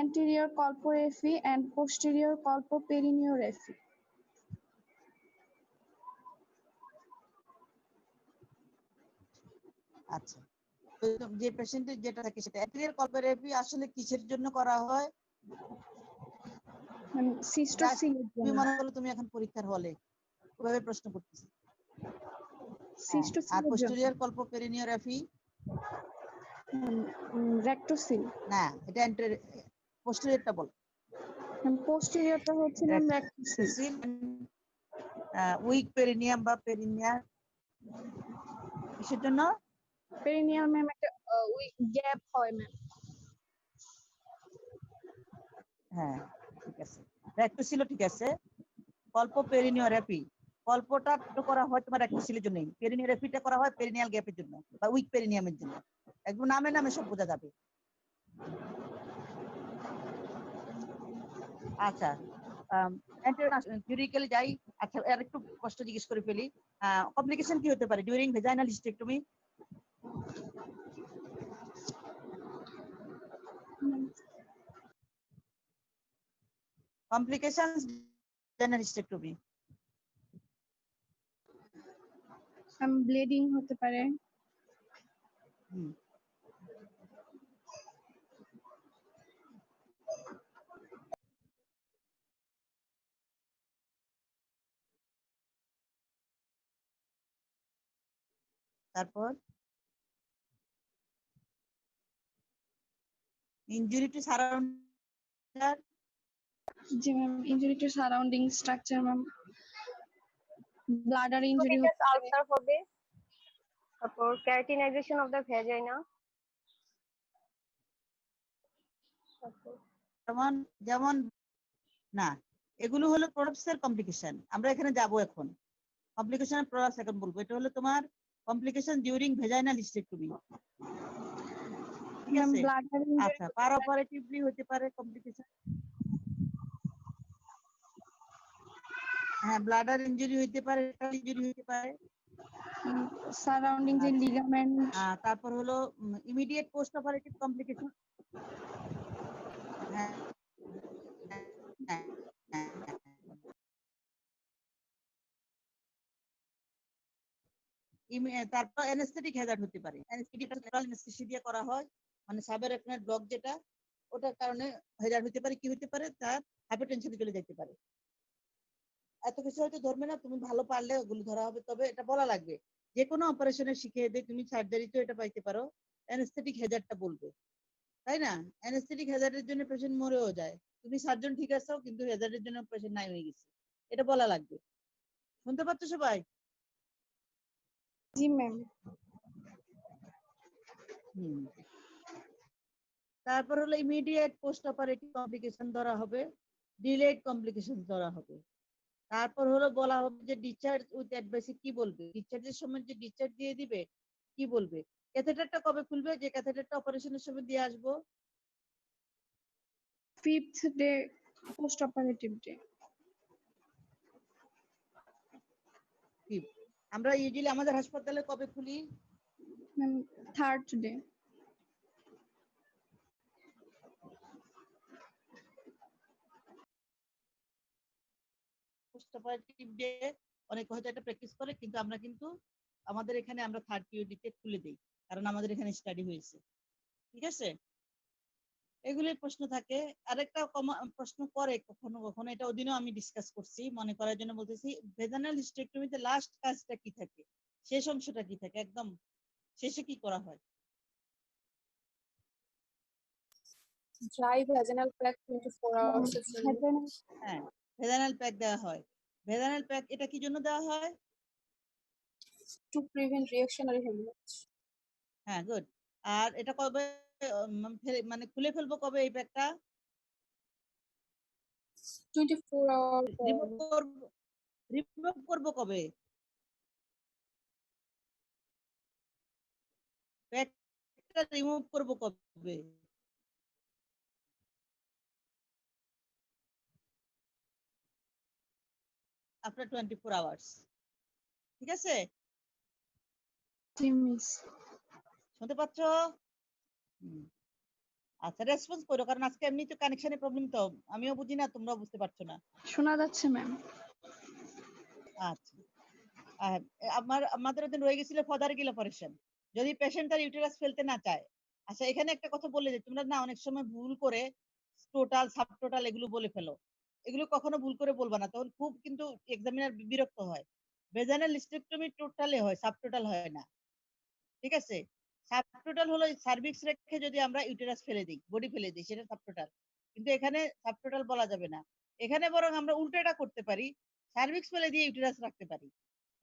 anterior colporrhaphy and posterior colpoperineorrhaphy আচ্ছা, তো যে পেশেন্টের যেটা থাকে সেটা অ্যান্টেরিয়র কলপোরেপি আসলে কিসের জন্য করা হয়? মানে সিস্টোসিলের তুমি জন্য মনে করো তুমি এখন পরীক্ষার হলে ওভাবে প্রশ্ন করতেছি। আর সিস্টোসিলের জন্য পোস্টেরিয়র কলপোপেরিনিওগ্রাফি রেক্টোসিল না, এটা পোস্টেরিয়রটা বল। পোস্টেরিয়রটা হচ্ছে ম্যাম রেক্টোসিল উইক পেরিনিয়াম বা পেরিনিয়া কিসের জন্য? পেরিনিয়াল ম্যাম একটা গ্যাপ হয় ম্যাম হ্যাঁ ঠিক আছে, রেক্টোসিলও ঠিক আছে। কলপোপেরিনিওগ্রাফি কল্পটা তো করা হয় তোমার রেক্টোসিলের জন্য, পেরিনিওগ্রাফিটা করা হয় পেরিনিয়াল গ্যাপের জন্য বা উইক পেরিনিয়ামের জন্য। একদম নামে নামে সব বোঝা যাবে। আচ্ছা থিওরিক্যালি যাই। আচ্ছা আর একটু কষ্ট জিজ্ঞেস করে ফেলি, কমপ্লিকেশন কি হতে পারে during vaginal hysterectomy? Complications vaginal hysterectomy bleeding হতে পারে তারপর ইনজুরি টু সারাউন্ডার জি ma'am injury to surrounding structure ma'am bladder injury Cutaneous হতে পারে ulcer হবে, তারপর keratinization of the vagina, তারপর যেমন যেমন না, এগুলো হলো প্রলাপসের কমপ্লিকেশন। আমরা এখানে যাব এখন কমপ্লিকেশনের প্রলাপস এখন বলবো। এটা হলো তোমার কমপ্লিকেশন ডিউরিং ভেজাইনাল হিস্টেক্টমি, ঠিক ম্যাম আছে? ব্লাডার ইনজুরি আচ্ছা পার অপারেটিভলি হতে পারে কমপ্লিকেশন। হ্যাঁ ব্লাডার ইনজুরি হইতে পারে, ইনজুরি হইতে পারে। সারাউন্ডিং যে আচ্ছা। লিগামেন্ট তারপর হলো ইমিডিয়েট পোস্ট অপারেটিভ কমপ্লিকেশন। হ্যাঁ তারপর অ্যানেস্থেটিক হ্যাজার্ড হতে পারে। অ্যানেস্থেটিক দিয়ে করা হয়, মানে সাবআরাকনয়েড ব্লক যেটা, ওটার কারণে হ্যাজার্ড হতে পারে। কি হতে পারে? তার হাইপারটেনশনে চলে যেতে পারে। এত কিছু হয়তো ধরবে না, তুমি ভালো পারলে ওগুলো ধরা হবে। তবে এটা বলা লাগবে, যে কোনো অপারেশনে শিখিয়ে দিয়ে তুমি সার্জারিতেও এটা পাইতে পারো, অ্যানেস্থেটিক হ্যাজার্ডটা বলবে, তাই না? অ্যানেস্থেটিক হ্যাজার্ডের জন্য পেশেন্ট মরেও যায়, তুমি সার্জন ঠিক আছো কিন্তু হ্যাজার্ডের জন্য পেশেন্ট নাই হয়ে গেছে, এটা বলা লাগবে। শুনতে পাচ্ছ সবাই? জি ম্যাম তারপর হলো ইমিডিয়েট পোস্ট অপারেটিভ কমপ্লিকেশন ধরা হবে, ডিলেড কমপ্লিকেশন ধরা হবে। তারপর হলো বলা হবে যে ডিসচার্জ উইথ অ্যাডভাইসে কি বলবে, ডিসচার্জের সময় যে ডিসচার্জ দিয়ে দিবে কি বলবে। ক্যাথেটারটা কবে খুলবে? যে ক্যাথেটারটা অপারেশনের সময় দিয়ে আসবো, 5th day post operative day আমরা ইউজুয়ালি আমাদের হাসপাতালে কবে খুলি? Ma'am 3rd day post operative day অনেকে হয়তো এটা প্র্যাকটিস করে, কিন্তু আমরা কিন্তু আমাদের এখানে আমরা 3rd পিওডিতে খুলে দেই, কারণ আমাদের এখানে স্টাডি হয়েছে, ঠিক আছে? এগুলির প্রশ্ন থাকে। আরেকটা প্রশ্ন করে কখনো কখনো, এটা ওদিনও আমি ডিসকাস করছি, মনে করার জন্য বলতেছি। ভেজানাল হিস্টেক্টমিতে লাস্ট কাজটা কি থাকে, শেষ অংশটা কি থাকে, একদম শেষে কি করা হয়? dry vaginal pack 24 hours এর জন্য হ্যাঁ ভেজানাল প্যাক দেওয়া হয়। ভেজানাল প্যাক এটা কি জন্য দেওয়া হয়? to prevent reactionary hemorrhage. হ্যাঁ গুড। আর এটা কবে মানে খুলে ফেলবো কবে এই প্যাকটা? 24 hours রিমুভ করবো কবে? প্যাকটা রিমুভ করবো কবে? আফটার 24 আওয়ার্স, ঠিক আছে? জি মিস। শুনতে পাচ্ছ? হুম। আচ্ছা রেসপন্স করো, কারণ আজকে এমনি তো কানেকশনের প্রবলেম, তো আমিও বুঝি না, তোমরাও বুঝতে পারছো না। শোনা যাচ্ছে ম্যাম। আচ্ছা আমাদের ওদিন রয়ে গেছিল ফদার গিল অপারেশন, যদি পেশেন্ট তার ইউটেরাস ফেলতে না চায়। আচ্ছা এখানে একটা কথা বলে যে তোমরা না অনেক সময় ভুল করে টোটাল সাব টোটাল এগুলো বলে ফেলো। এগুলো কখনো ভুল করে বলবা না, তখন খুব কিন্তু এক্সামিনার বিরক্ত হয়। ভেজানাল হিস্টেরেক্টমি টোটালে হয়, সাব টোটাল হয় না। ঠিক আছে, সাব টোটাল হলো সার্ভিক্স রেখে যদি আমরা ইউটেরাস ফেলে দিই, বডি ফেলে দিই, সেটা সাব টোটাল। কিন্তু এখানে সাব টোটাল বলা যাবে না। এখানে বরং আমরা উল্টোটা করতে পারি, সার্ভিক্স ফেলে দিয়ে ইউটেরাস রাখতে পারি,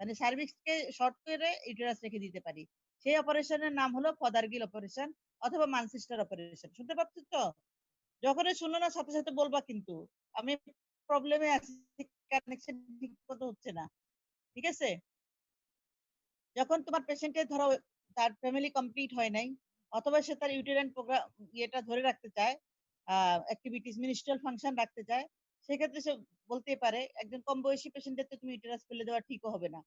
মানে সার্ভিক্সকে শর্ট করে ইউটেরাস রেখে দিতে পারি। সেই অপারেশনের নাম হলো ফদারগিল অপারেশন অথবা মানসিস্টার অপারেশন। শুনতে পাচ্ছ তো? যখনই শুনো না সাথে সাথে বলবা, কিন্তু আমি প্রবলেমে আছি, কানেকশন ঠিক মতো হচ্ছে না। ঠিক আছে, যখন তোমার পেশেন্টের ধরো তার ফ্যামিলি কমপ্লিট হয় নাই, অথবা সে তার ইউটেরাইন প্রোগ্রাম ইয়েটা ধরে রাখতে চায়, অ্যাক্টিভিটিস মিনিস্ট্রাল ফাংশন রাখতে চায়, সেক্ষেত্রে সে বলতে পারে একজন কম বয়সী পেশেন্টের তো তুমি ইউটেরাস ফেলে দেওয়া ঠিকও হবে না।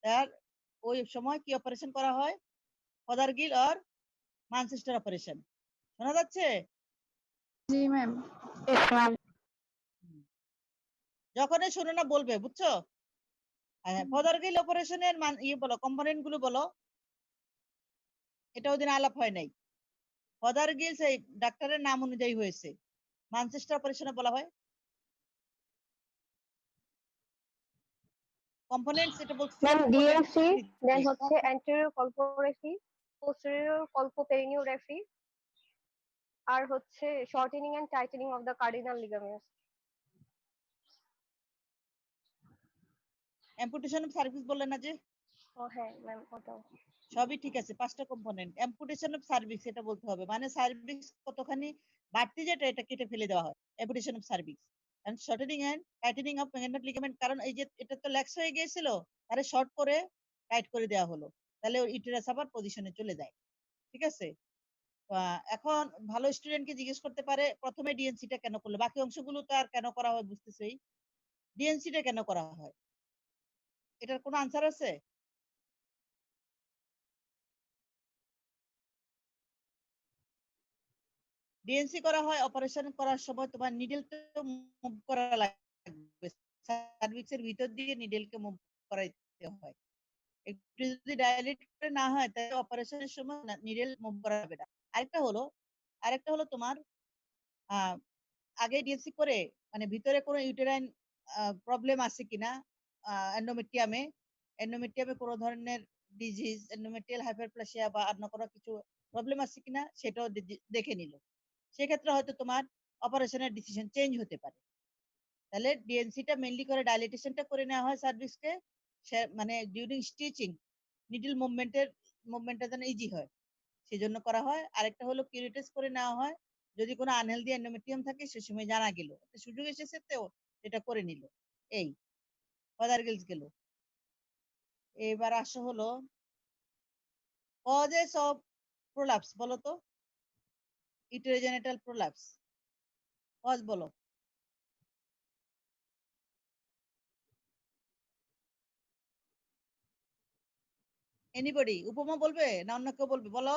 তার ওই সময় কি অপারেশন করা হয়? ফদারগিল আর মানচেস্টার অপারেশন। শোনা যাচ্ছে? জি ম্যাম। Yes, ma'am. যখনই শুনে না বলবে, বুঝছো? ফদারগিল অপারেশনের বলো, কম্পোনেন্ট গুলো বলো। এটা ওদিন আলাপ হয় নাই। ফদারগিল সেই ডাক্তারের নাম অনুযায়ী হয়েছে, মানচেস্টার অপারেশনে বলা হয় কম্পোনেন্টস। এটা বলছি ম্যাম কম্পোনেন্ট ডিএনসি, দেন হচ্ছে অ্যান্টেরিয়র কলপোরেসি, পোস্টেরিয়র কলপোপেরিনিওগ্রাফি, আর হচ্ছে shortening and tightening of the cardinal ligaments. Amputation of cervix বললেন না যে? ও হ্যাঁ ম্যাম, ওটাও। সবই ঠিক আছে, 5টা কম্পোনেন্ট। অ্যাম্পুটেশন অফ সার্ভিস এটা বলতে হবে, মানে সার্ভিস কতখানি বাড়তি যেটা এটা কেটে ফেলে দেওয়া হয়, amputation of cervix. And shortening and tightening of magnetic ligament, কারণ এই যে এটা তো ল্যাক্স হয়ে গিয়েছিল, আরে শর্ট করে টাইট করে দেওয়া হলো, তাহলে ওর ইউটেরাস আবার পজিশনে চলে যায়। ঠিক আছে, এখন ভালো স্টুডেন্টকে জিজ্ঞেস করতে পারে প্রথমে ডিএনসিটা কেন করলো, বাকি অংশগুলো তো আর কেন করা হয় বুঝতেছেই, ডিএনসিটা কেন করা হয়, এটার কোনো আনসার আছে? ডিএনসি করা হয় অপারেশন করার সময় তোমার নিডেল তো মুভ করা লাগবে, সার্ভিক্সের ভিতর দিয়ে নিডেলকে মুভ করাইতে হয়। একটু যদি ডায়ালেট করে না হয় তাহলে অপারেশনের সময় নিডেল মুভ করা যাবে না। আরেকটা হলো তোমার আগে ডিএনসি করে মানে ভিতরে কোনো ইউটেরাইন প্রবলেম আছে কিনা, এন্ডোমেট্রিয়ামে এন্ডোমেট্রিয়ামে কোনো ধরনের ডিজিজ, এন্ডোমেট্রিয়াল হাইপারপ্লাসিয়া বা অন্য কোনো কিছু প্রবলেম আছে কিনা সেটাও দেখে নিল। সেক্ষেত্রে হয়তো তোমার অপারেশনের ডিসিশন চেঞ্জ হতে পারে। তাহলে ডিএনসিটা মেইনলি করে ডাইলেটেশনটা করে নেওয়া হয় সার্ভিক্সকে, মানে ডিউরিং স্টিচিং নিডল মুভমেন্টটা যেন ইজি হয় সেজন্য করা হয়। আরেকটা হলো কিউরেটাস করে নেওয়া হয়, যদি কোনো আনহেলদি এন্ডোমেট্রিয়াম থাকে সে সময় জানা গেল, সুযোগ এসেছে তো এটা করে নিল। এই ফদারগিলস গেল। এবার আসা হলো কজেস অফ প্রোলাপস, বলো তো ইউটেরোজেনিটাল প্রোলাপস, কজ বলো। এনিবডি? উপমা বলবে না অন্য কেউ বলবে? বলো।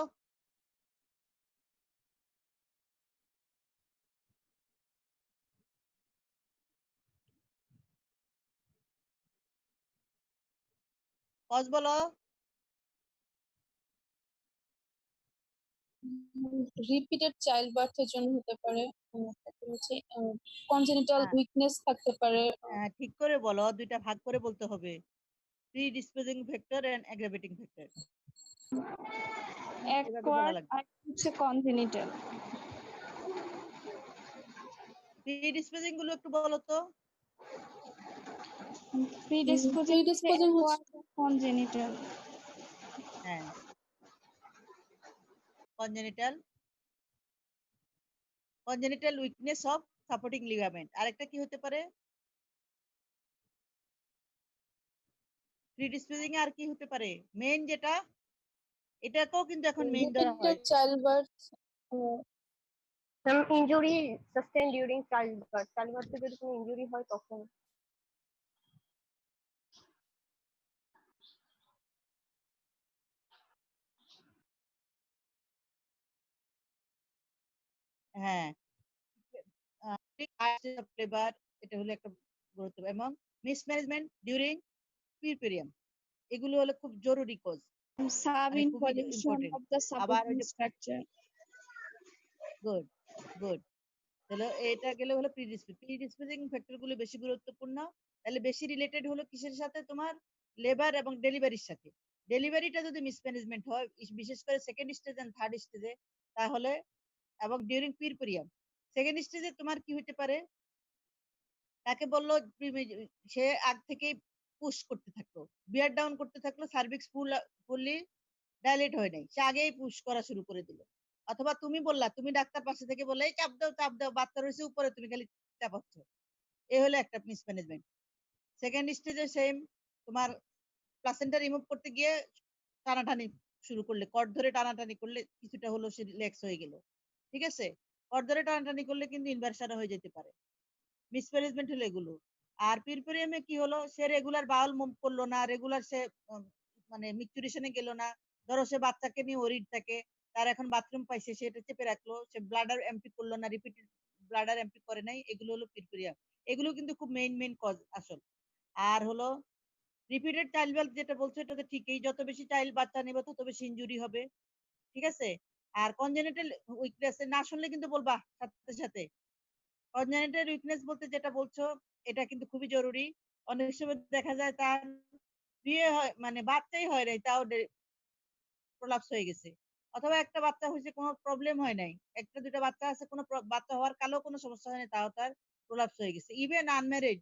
কজ বলো। রিপিটেড চাইল্ড বার্থের জন্য হতে পারে, তারপর হচ্ছে কনজেনিটাল হ্যাঁ, উইকনেস থাকতে পারে। ঠিক করে বলো, দুইটা ভাগ করে বলতে হবে, predisposing factor and aggravating factor, এভাবে বলা অ্যাকোয়ার্ড লাগবে। আর হচ্ছে কনজেনিটাল। প্রিডিসপোজিং গুলো একটু বলো তো। প্রিডিসপোজিং হচ্ছে প্রিডিসপোজিং হচ্ছে অ্যাকোয়ার্ড কনজেনিটাল। হ্যাঁ, congenital weakness of supporting ligament. আরেকটা কি হতে পারে? প্রিডিসপোজিং আর কি হতে পারে? মেইন যেটা, এটাকেও কিন্তু এখন মেইন ধরা হয়। Repeated child birth, ma'am injury sustain during childbirth, চাইল্ডবার্থে যদি কোনো ইনজুরি হয় তখন। হ্যাঁ ফ্লেভার, এটা হলো একটা গুরুত্ব, এবং মিসম্যানেজমেন্ট ডিউরিং পিরিয়ড, এগুলো হলো খুব জরুরি কজ, সাব মানে খুবই ইনভলিউশন ইম্পর্টেন্ট। অফ দ্য আবার সাপোর্টিং ওই যে স্ট্রাকচার। গুড গুড, তাহলে এটা গেলে হলো প্রিডিসপোজিং ফ্যাক্টর গুলো বেশি গুরুত্বপূর্ণ। তাহলে বেশি রিলেটেড হলো কিসের সাথে? তোমার লেবার এবং ডেলিভারির সাথে। ডেলিভারিটা যদি মিসম্যানেজমেন্ট হয়, বিশেষ করে সেকেন্ড স্টেজ এন্ড থার্ড স্টেজে, তাহলে, এবং ডিউরিং পিরিয়ড, সেকেন্ড স্টেজে তোমার কি হতে পারে? তাকে বললো সে আগ থেকে পুশ করতে থাকলো, বিয়ার ডাউন করতে থাকলো, সার্ভিক্স ফুললি ডাইলেট হয় নাই, সে আগেই পুশ করা শুরু করে দিল। অথবা তুমি বললা, তুমি ডাক্তার পাশে থেকে বললে এই চাপ দাও, বাচ্চা রয়েছে উপরে, তুমি খালি চাপাচ্ছ, এ হলো একটা মিসম্যানেজমেন্ট। সেকেন্ড স্টেজে সেম, তোমার প্লাসেন্টা রিমুভ করতে গিয়ে টানাটানি শুরু করলে, কট ধরে টানাটানি করলে কিছুটা হলো সে রিল্যাক্স হয়ে গেল, ঠিক আছে? কট ধরে টানাটানি করলে কিন্তু ইনভার্সার হয়ে যেতে পারে। মিসম্যানেজমেন্ট হলো এগুলো। আর পিরপেরিয়ামে কি হলো? সে রেগুলার বাউল মুভ করলো না, রেগুলার সে মানে মিকচুরেশনে গেল না। ধরো সে বাচ্চাকে নিয়ে ওরিড থাকে, তার এখন বাথরুম পাইছে, সে এটা চেপে রাখলো, সে ব্লাডার এমপি করলো না, রিপিটেড ব্লাডার এমপি করে নাই, এগুলো হলো পিরপেরিয়াম। এগুলো কিন্তু খুব মেইন কজ আসল। আর হলো রিপিটেড চাইল্ড বার্থ, যেটা বলছো এটা তো ঠিকই, যত বেশি চাইল্ড বাচ্চা নেবে তত বেশি ইনজুরি হবে, ঠিক আছে? আর কনজেনিটাল উইকনেস না শুনলে কিন্তু বলবা সাথে সাথে। কনজেনিটাল উইকনেস বলতে যেটা বলছো, এটা কিন্তু খুবই জরুরি। অনেক সময় দেখা যায় তার বিয়ে হয়, মানে বাচ্চাই হয় নাই, তাও প্রলাপস হয়ে গেছে। অথবা একটা বাচ্চা হয়েছে, কোনো প্রবলেম হয় নাই, একটা দুটা বাচ্চা আছে, কোনো বাচ্চা হওয়ার কালেও কোনো সমস্যা হয় নাই, তাও তার প্রলাপস হয়ে গেছে। ইভেন আনম্যারিড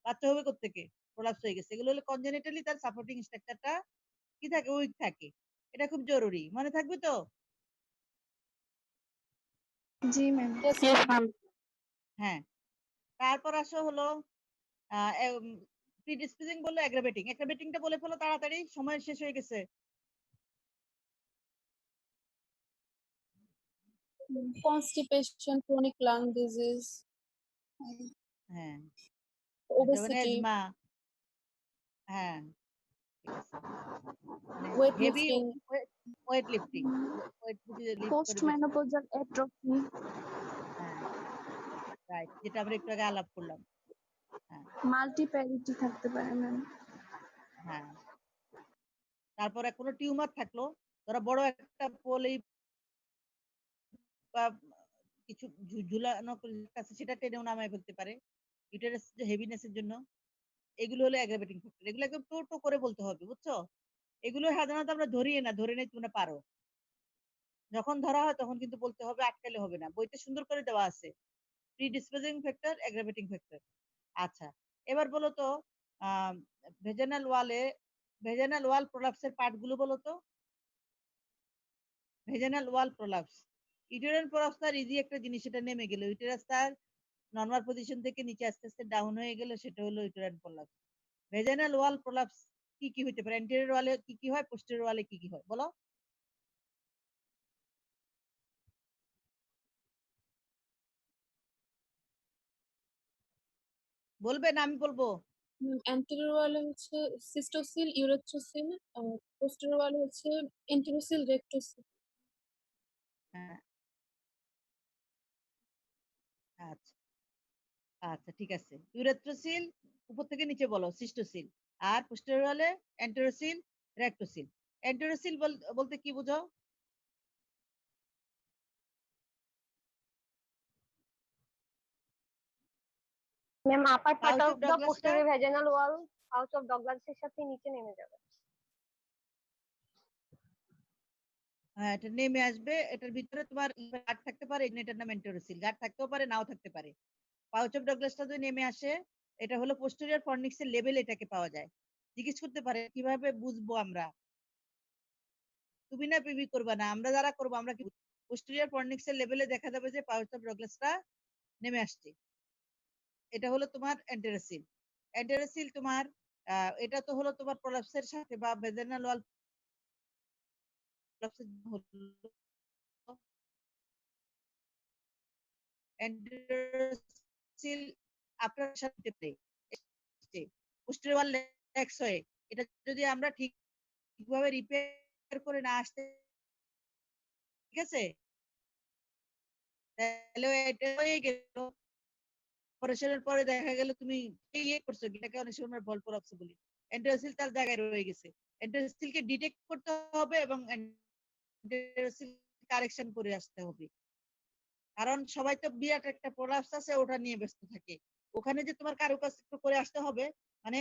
বাচ্চা হবে কোত্থেকে? প্রলাপস হয়ে গেছে। এগুলো হলো কনজেনিটালি তার সাপোর্টিং স্ট্রাকচারটা কি থাকে? উইক থাকে। এটা খুব জরুরি, মনে থাকবে তো? জি ma'am. Yes, yes ma'am. Ma'am. হ্যাঁ, তারপর আসো হলো প্রিডিসপোজিং বললো, অ্যাগ্রাভেটিংটা বলে ফেলো তাড়াতাড়ি, সময় শেষ হয়ে গেছে। Constipation, chronic lung disease, হ্যাঁ, যেমন obesity, এজমা। হ্যাঁ, ঠিক আছে। মানে heavy weightlifting, weight lifting, weight lift post করে বেশি। মেনোপজাল অ্যাট্রফি, হ্যাঁ, রাইট, যেটা আমরা একটু আগে আলাপ করলাম। হ্যাঁ মাল্টিপ্যারিটি থাকতে পারে ম্যাম। হ্যাঁ, তারপরে কোনো টিউমার থাকলো, ধরো বড় একটা পলি বা কিছু ঝুলানো কাছে, সেটা টেনেও নামায় ফেলতে পারে ইউটেরাস হেভিনেস এর জন্য। এগুলো হলো অ্যাগ্রাভেটিং ফ্যাক্টর। এগুলো একদম টো করে বলতে হবে, বুঝছো? এগুলো সাধারণত আমরা ধরিয়ে না, ধরে নেই তোমরা পারো। যখন ধরা হয় তখন কিন্তু বলতে হবে, আটকালে হবে না। বইতে সুন্দর করে দেওয়া আছে প্রিডিসপোজিং ফ্যাক্টর, অ্যাগ্রাভেটিং ফ্যাক্টর। আচ্ছা, এবার বলো তো ভেজানাল ওয়াল প্রলাপসের পার্ট গুলো বলো তো। ভেজানাল ওয়াল প্রলাপস, ইউটেরাইন প্রলাপস তার ইজি একটা জিনিস, সেটা নেমে গেল, ইউটেরাস তার নরমাল পজিশন থেকে নিচে আস্তে আস্তে ডাউন হয়ে গেল, সেটা হলো ইউটেরাইন প্রলাপস। ভেজানাল ওয়াল প্রলাপস কি কি হতে পারে? অ্যান্টেরিয়র ওয়ালে কি কি হয়, পোস্টেরিয়র ওয়ালে কি কি হয়, বলো? বলবে না আমি বলবো? anterior wall হচ্ছে সিস্টোসিল, ইউরেথ্রোসিল, posterior wall হচ্ছে এন্টেরোসিল, রেক্টোসিল। হ্যাঁ, আচ্ছা আচ্ছা, ঠিক আছে। ইউরেথ্রোসিল উপর থেকে নিচে বলো, সিস্টোসিল। আর পোস্টেরিয়র ওয়ালে এন্টেরোসিল, রেক্টোসিল। এন্টেরোসিল বলতে কি বুঝো? Ma'am upper part pouch of of the ডগলাসটা, posterior vaginal wall pouch of ডগলাসের সাথে নিচে নেমে যাবে। হ্যাঁ, এটা নেমে আসবে। এটার ভিতরে তোমার গার্ড থাকতে পারে, এটার নাম এন্টেরোসিল। গার্ড থাকতেও পারে, নাও থাকতে পারে। পাউচ অফ ডগলাসটা যদি নেমে আসে, এটা হলো পোস্টেরিয়র ফর্নিক্সের লেভেল, এটাকে পাওয়া যায়। জিজ্ঞেস করতে পারে কিভাবে বুঝবো আমরা? তুমি না পিবি করবা না, আমরা যারা করবো, আমরা কি পোস্টেরিয়র ফর্নিক্সের লেভেলে দেখা যাবে যে পাউচ অফ ডগলাসটা নেমে আসছে। এটা হলো তোমার এন্টেরোসিল। এন্টেরোসিল তোমার এটা তো হলো তোমার প্রলাপসের সাথে বা ভেজানাল ওয়াল প্রলাপসের হলো এন্টেরোসিল আপনার সাথে পোস্টেরিয়র ওয়াল ল্যাক্স হয়ে, এটা যদি আমরা ঠিকভাবে রিপেয়ার করে না আসতে, ঠিক আছে, তাহলে এটা হয়ে গেল। অপারেশনের পরে দেখা গেল তুমি ইয়ে করছো, এটাকে অনেক সময় আমরা ভলপোরাক্স বলি, এন্টারসিল তার জায়গায় রয়ে গেছে। এন্টারসিলকে ডিটেক্ট করতে হবে এবং এন্টারসিল কারেকশন করে আসতে হবে। কারণ সবাই তো বিরাট একটা প্রলাপস আছে, ওটা নিয়ে ব্যস্ত থাকে। ওখানে যে তোমার কারুকাজ একটু করে আসতে হবে, মানে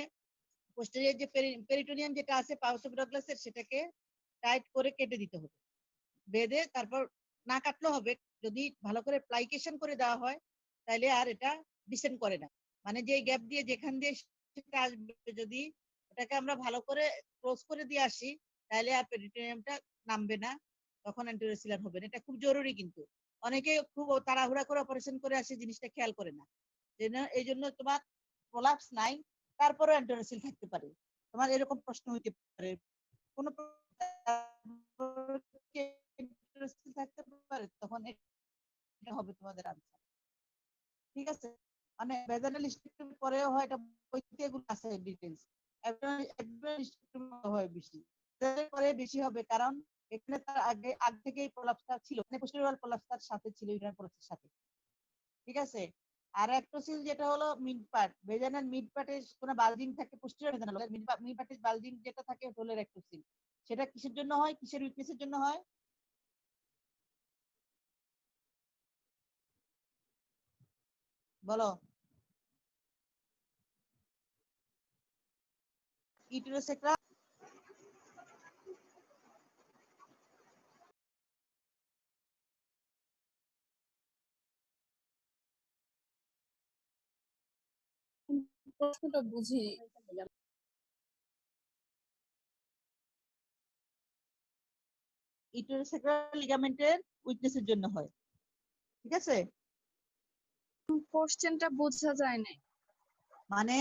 পোস্টেরিয়র যে পেরিটোনিয়াম যেটা আছে পাউস অফ ডগলাসের, সেটাকে টাইট করে কেটে দিতে হবে। বেঁধে তারপর না কাটলেও হবে, যদি ভালো করে প্লাইকেশন করে দেওয়া হয় তাহলে আর এটা ডিসেন্ড করে না। মানে যে গ্যাপ দিয়ে যেখান দিয়ে সেটা আসবে, যদি ওটাকে আমরা ভালো করে ক্লোজ করে দিয়ে আসি তাহলে আর পেরিটোনিয়ামটা নামবে না, তখন অ্যান্টিরেসিলার হবে না। এটা খুব জরুরি, কিন্তু অনেকে খুব তাড়াহুড়া করে অপারেশন করে আসে, জিনিসটা খেয়াল করে না। এই জন্য তোমার প্রলাপস নাই, তারপরে অ্যান্টিরেসিল থাকতে পারে। তোমার এরকম প্রশ্ন হইতে পারে, কোন থাকতে পারে, তখন এটা হবে তোমাদের আনসার। ঠিক আছে, মানে ভেজানাল স্ট্রিকটুম পরেও হয়, এটা বইতে এগুলো আছে ডিটেইলস। অ্যাবডোমিনাল স্ট্রিকটুম হয় বেশি, পরে বেশি হবে, কারণ এখানে তার আগে থেকেই প্রলাপসটা ছিল, মানে পোস্টেরিয়র প্রলাপসটার সাথে ছিল, ইউরিনারি প্রলাপসের সাথে। ঠিক আছে, আর রেক্টোসিল যেটা হলো মিড পার্ট, ভেজানাল মিড পার্টে কোনো বালজিং থাকে, পোস্টেরিয়র ভেজানাল মিড পার্টে বালজিং যেটা থাকে ওটা হলো রেক্টোসিল। সেটা কিসের জন্য হয়, কিসের উইকনেসের জন্য হয়? বলো। ইউটেরোসেক্রাল প্রশ্নটা বুঝি। ইউটেরোসেক্রাল লিগামেন্টের উইকনেসের জন্য হয়। ঠিক আছে, কোশ্চেনটা বোঝা যায় না। মানে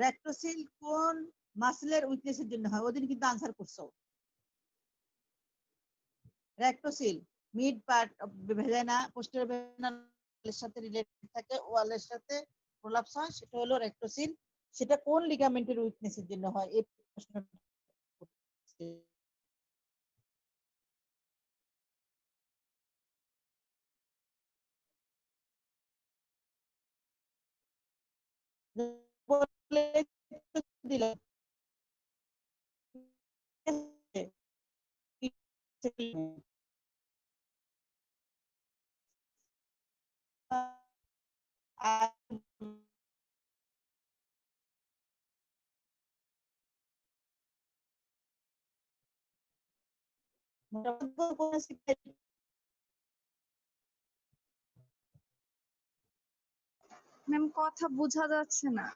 রেক্টোসিল কোন মাসলের উইকনেসের জন্য হয়, ওদিন কিন্তু আনসার করছো। রেক্টোসিল মিড পার্ট ভেজানা, পোস্টেরিয়র ভেজানালের সাথে রিলেটেড থাকে, ওয়ালের সাথে প্রলাপস হয়, সেটা হলো রেক্টোসিল। সেটা কোন লিগামেন্টের উইকনেসের জন্য হয়, এই প্রশ্নটা করছে। বলে দিলাম। আর ম্যাম কথা বোঝা যাচ্ছে না।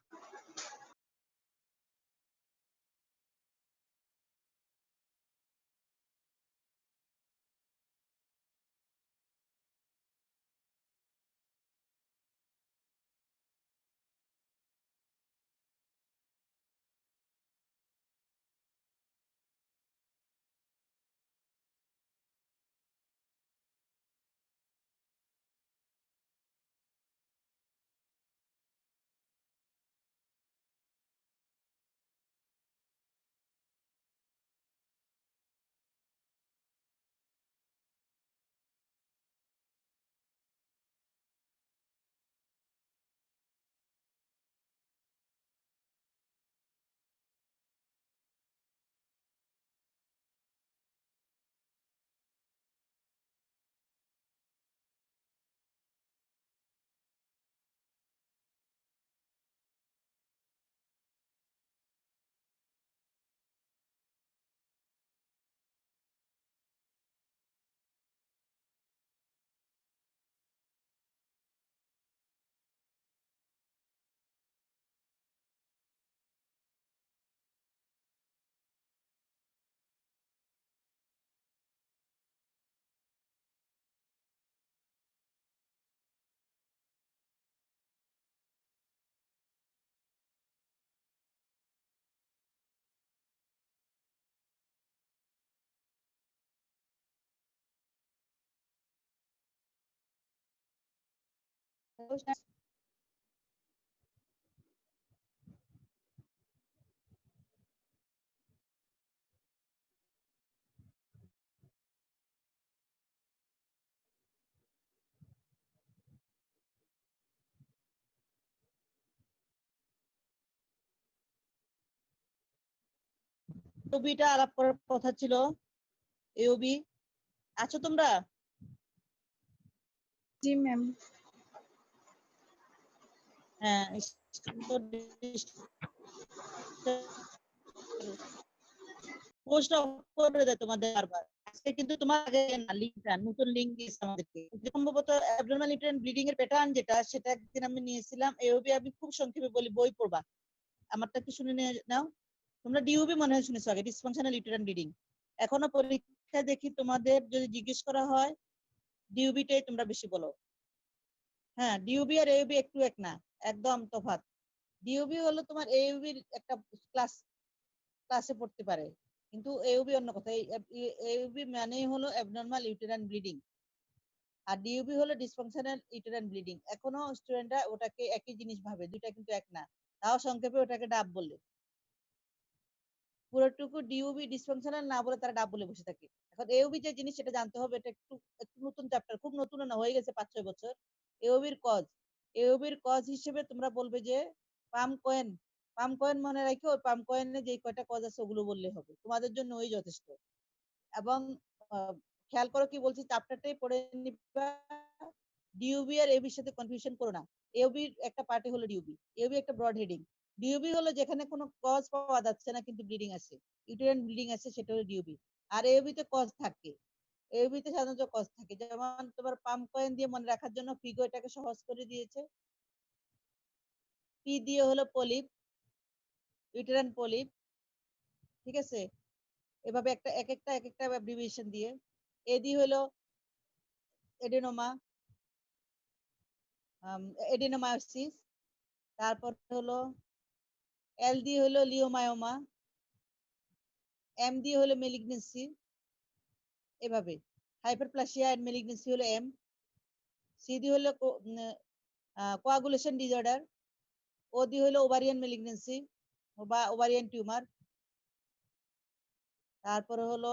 এওবিটা আলাপ করার কথা ছিল। এওবি আছো তোমরা? জি ম্যাম। হ্যাঁ, পোস্ট অফ করে দেয় তোমাদের বারবার। আজকে কিন্তু তোমার আগে না লিংকটা নতুন লিংক দিয়েছে আমাদেরকে। সম্ভবত অ্যাবনর্মাল ইউটেরাইন ব্লিডিং এর প্যাটার্ন যেটা সেটা একদিন আমি নিয়েছিলাম। এওবি আমি খুব সংক্ষেপে বলি, বই পড়বা। আমারটা একটু শুনে নিয়ে নাও। তোমরা ডিউবি মনে হয় শুনেছো আগে, ডিসফাংশনাল ইউটেরাইন ব্লিডিং। এখনো পরীক্ষায় দেখি তোমাদের যদি জিজ্ঞেস করা হয় ডিউবিটাই তোমরা বেশি বলো। হ্যাঁ, ডিউবি আর এওবি একটু এক না, একদম তফাৎ। ডিউবি হলো তোমার এওবির একটা ক্লাসে পড়তে পারে, কিন্তু এওবি অন্য কথা। এওবি মানেই হলো অ্যাবনর্মাল ইউটেরাইন ব্লিডিং, আর ডিউবি হলো ডিসফাংশনাল ইউটেরাইন ব্লিডিং। এখনো স্টুডেন্টরা ওটাকে একই জিনিস ভাবে, দুইটা কিন্তু এক না। তাও সংক্ষেপে ওটাকে ডাব বলে। পুরোটুকু ডিউবি ডিসফাংশনাল না বলে তারা ডাব বলে বসে থাকে। এখন এওবি যে জিনিস সেটা জানতে হবে, এটা একটু একটু নতুন চ্যাপ্টার, খুব নতুন না, হয়ে গেছে 5-6 বছর। এওবির কজ হিসেবে তোমরা বলবে যে পাম কয়েন। পাম কয়েন মনে রাখো, ওই পাম কয়েনে যে কয়টা কজ আছে ওগুলো বললে হবে, তোমাদের জন্য ওই যথেষ্ট। এবং খেয়াল করো কি বলছি, চ্যাপ্টারটাই পড়ে নিবা। ডিউবি আর এবির সাথে কনফিউশন করো না। এওবির একটা পার্টি হলো ডিউবি। এওবি একটা ব্রড হেডিং। ডিউবি হলো যেখানে কোনো কজ পাওয়া যাচ্ছে না কিন্তু ব্লিডিং আছে, ইউটেরাইন ব্লিডিং আছে, সেটা হলো ডিউবি। আর এওবিতে কজ থাকে, এওবিতে সাধারণত কজ থাকে। যেমন তোমার পাম কয়েন দিয়ে মনে রাখার জন্য ফিগো এটাকে সহজ করে দিয়েছে। পি দিয়ে হলো পলিপ, ইউটেরাইন পলিপ, ঠিক আছে? এভাবে একটা এক একটা অ্যাব্রিভিয়েশন দিয়ে। এ দিয়ে হলো এডেনোমা, এডেনোমায়োসিস। তারপর হলো এল দিয়ে হলো লিওমায়োমা, এম দিয়ে হলো মেলিগনেন্সি। এভাবে হাইপারপ্লাসিয়া এন্ড মেলিগনেন্সি হলো এম। সি দিয়ে হলো কোয়াগুলেশন ডিসঅর্ডার। ও দিয়ে হলো ওভারিয়ান মেলিগনেন্সি বা ওভারিয়ান টিউমার। তারপরে হলো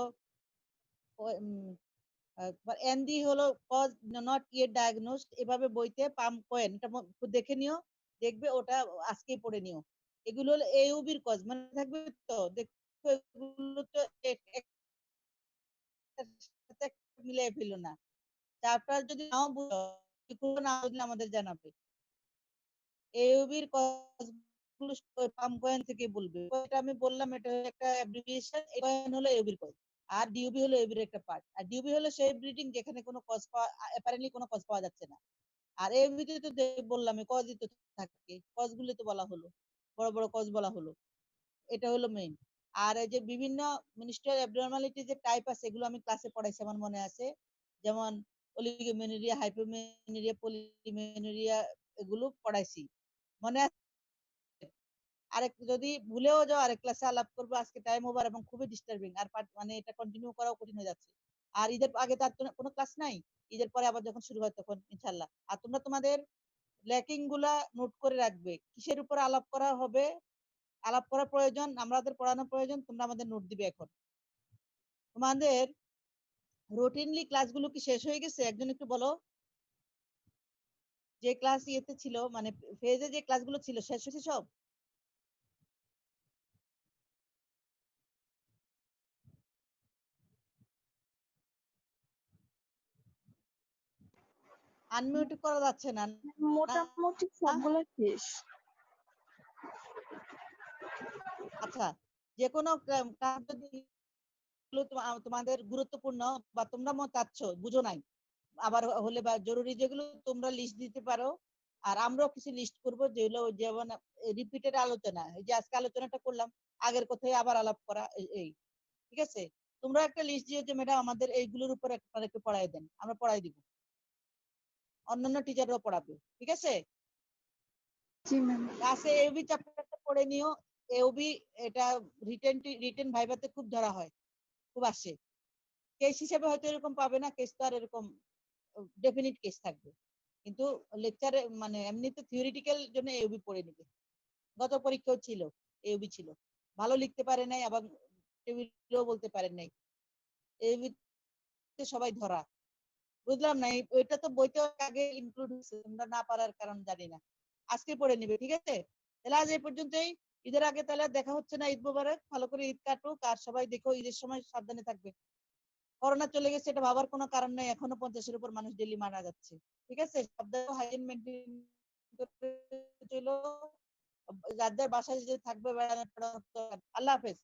এন দিয়ে হলো কজ নট ইয়েট ডায়াগনোসড। এভাবে বইতে পাম কয়েন এটা দেখে নিও, দেখবে ওটা আজকেই পড়ে নিও। এগুলো হলো এওবির কজ, মানে থাকবে তো দেখো এগুলো তো সাথে মিলাই ফেলো না। চ্যাপ্টার যদি নাও বুঝো, না বুঝলে আমাদের জানাবে। এওবির কজ গুলো পাম কয়েন থেকে বলবে। এটা আমি বললাম, এটা একটা অ্যাব্রিভিয়েশন। কয়েন হলো এওবির কজ, আর ডিউবি হলো এওবির একটা পার্ট। আর ডিউবি হলো সেই ব্লিডিং যেখানে কোনো কজ পাওয়া, অ্যাপারেন্টলি কোনো কজ পাওয়া যাচ্ছে না। আর এওবিতে তো বললাম কজই তো থাকে, কজ গুলো তো বলা হলো, বড় বড় কজ বলা হলো। এটা হলো মেইন। আর এই যে বিভিন্ন মিনিস্ট্রিয়াল অ্যাবনরমালিটি যে টাইপ আছে, এগুলো আমি ক্লাসে পড়াইছি, আমার মনে আছে। যেমন অলিগোমেনুরিয়া, হাইপোমেনুরিয়া, পলিমেনুরিয়া, এগুলো পড়াইছি, মনে আছে? আরেক যদি ভুলেও যাও আরেক ক্লাসে আলাপ করবো। আজকে টাইম ওভার এবং খুবই ডিস্টার্বিং, আর মানে এটা কন্টিনিউ করাও কঠিন হয়ে যাচ্ছে। আর ঈদের আগে তার কোনো ক্লাস নাই, ঈদের পরে আবার যখন শুরু হয় তখন ইনশাল্লাহ। আর তোমরা তোমাদের ল্যাকিং গুলা নোট করে রাখবে, কিসের উপর আলাপ করা হবে, আলাপ করা প্রয়োজন, আমাদের পড়ানো প্রয়োজন, তোমরা আমাদের নোট দিবে। এখন তোমাদের রুটিনলি ক্লাসগুলো কি শেষ হয়ে গেছে? একজন একটু বলো। যে ক্লাস ইয়েতে ছিল, মানে ফেজে যে ক্লাসগুলো ছিল, শেষ হয়েছে সব? আনমিউট করা যাচ্ছে না। মোটামুটি সবগুলো শেষ। আচ্ছা, যে কোনো কাজ যদি তোমাদের গুরুত্বপূর্ণ বা তোমরা মত চাচ্ছ, বুঝো নাই, আবার হলে বা জরুরি যেগুলো তোমরা লিস্ট দিতে পারো। আর আমরাও কিছু লিস্ট করব, যেগুলো যেমন রিপিটেড আলোচনা, এই যে আজকে আলোচনাটা করলাম, আগের কথাই আবার আলাপ করা, এই ঠিক আছে? তোমরা একটা লিস্ট দিও যে ম্যাডাম আমাদের এইগুলোর উপর আপনারা একটু পড়াই দেন, আমরা পড়াই দিব, অন্যান্য টিচাররাও পড়াবে, ঠিক আছে? জি ম্যাম। ক্লাসে এওবি চ্যাপ্টারটা পড়ে নিও। এওবি এটা রিটেন ভাইভাতে খুব ধরা হয়, খুব আসে। কেস হিসেবে হয়তো এরকম পাবে না, কেস তো আর এরকম ডেফিনিট কেস থাকবে, কিন্তু লেকচারে মানে এমনিতে থিওরিটিক্যাল জন্য এওবি পড়ে নিবে। গত পরীক্ষাও ছিল, এওবি ছিল, ভালো লিখতে পারে নাই, আবার টেবিলও বলতে পারেন নাই, এওবি সবাই ধরা। বুঝলাম না, ওইটা তো বইতে আগে ইনক্লুড হয়েছে, তোমরা না পারার কারণ জানি না। আজকে পড়ে নিবে, ঠিক আছে? তাহলে আজ এই পর্যন্তই। ঈদের আগে তাহলে আর দেখা হচ্ছে না। ঈদ মোবারক, ভালো করে ঈদ কাটুক, আর সবাই দেখো ঈদের সময় সাবধানে থাকবে। করোনা চলে গেছে এটা ভাবার কোনো কারণ নাই, এখনো 50-এর উপর মানুষ ডেইলি মারা যাচ্ছে। ঠিক আছে, সাবধানে হাইজিন মেনটেন করে চলো। যার যার বাসায় যে থাকবে, আল্লাহ হাফেজ।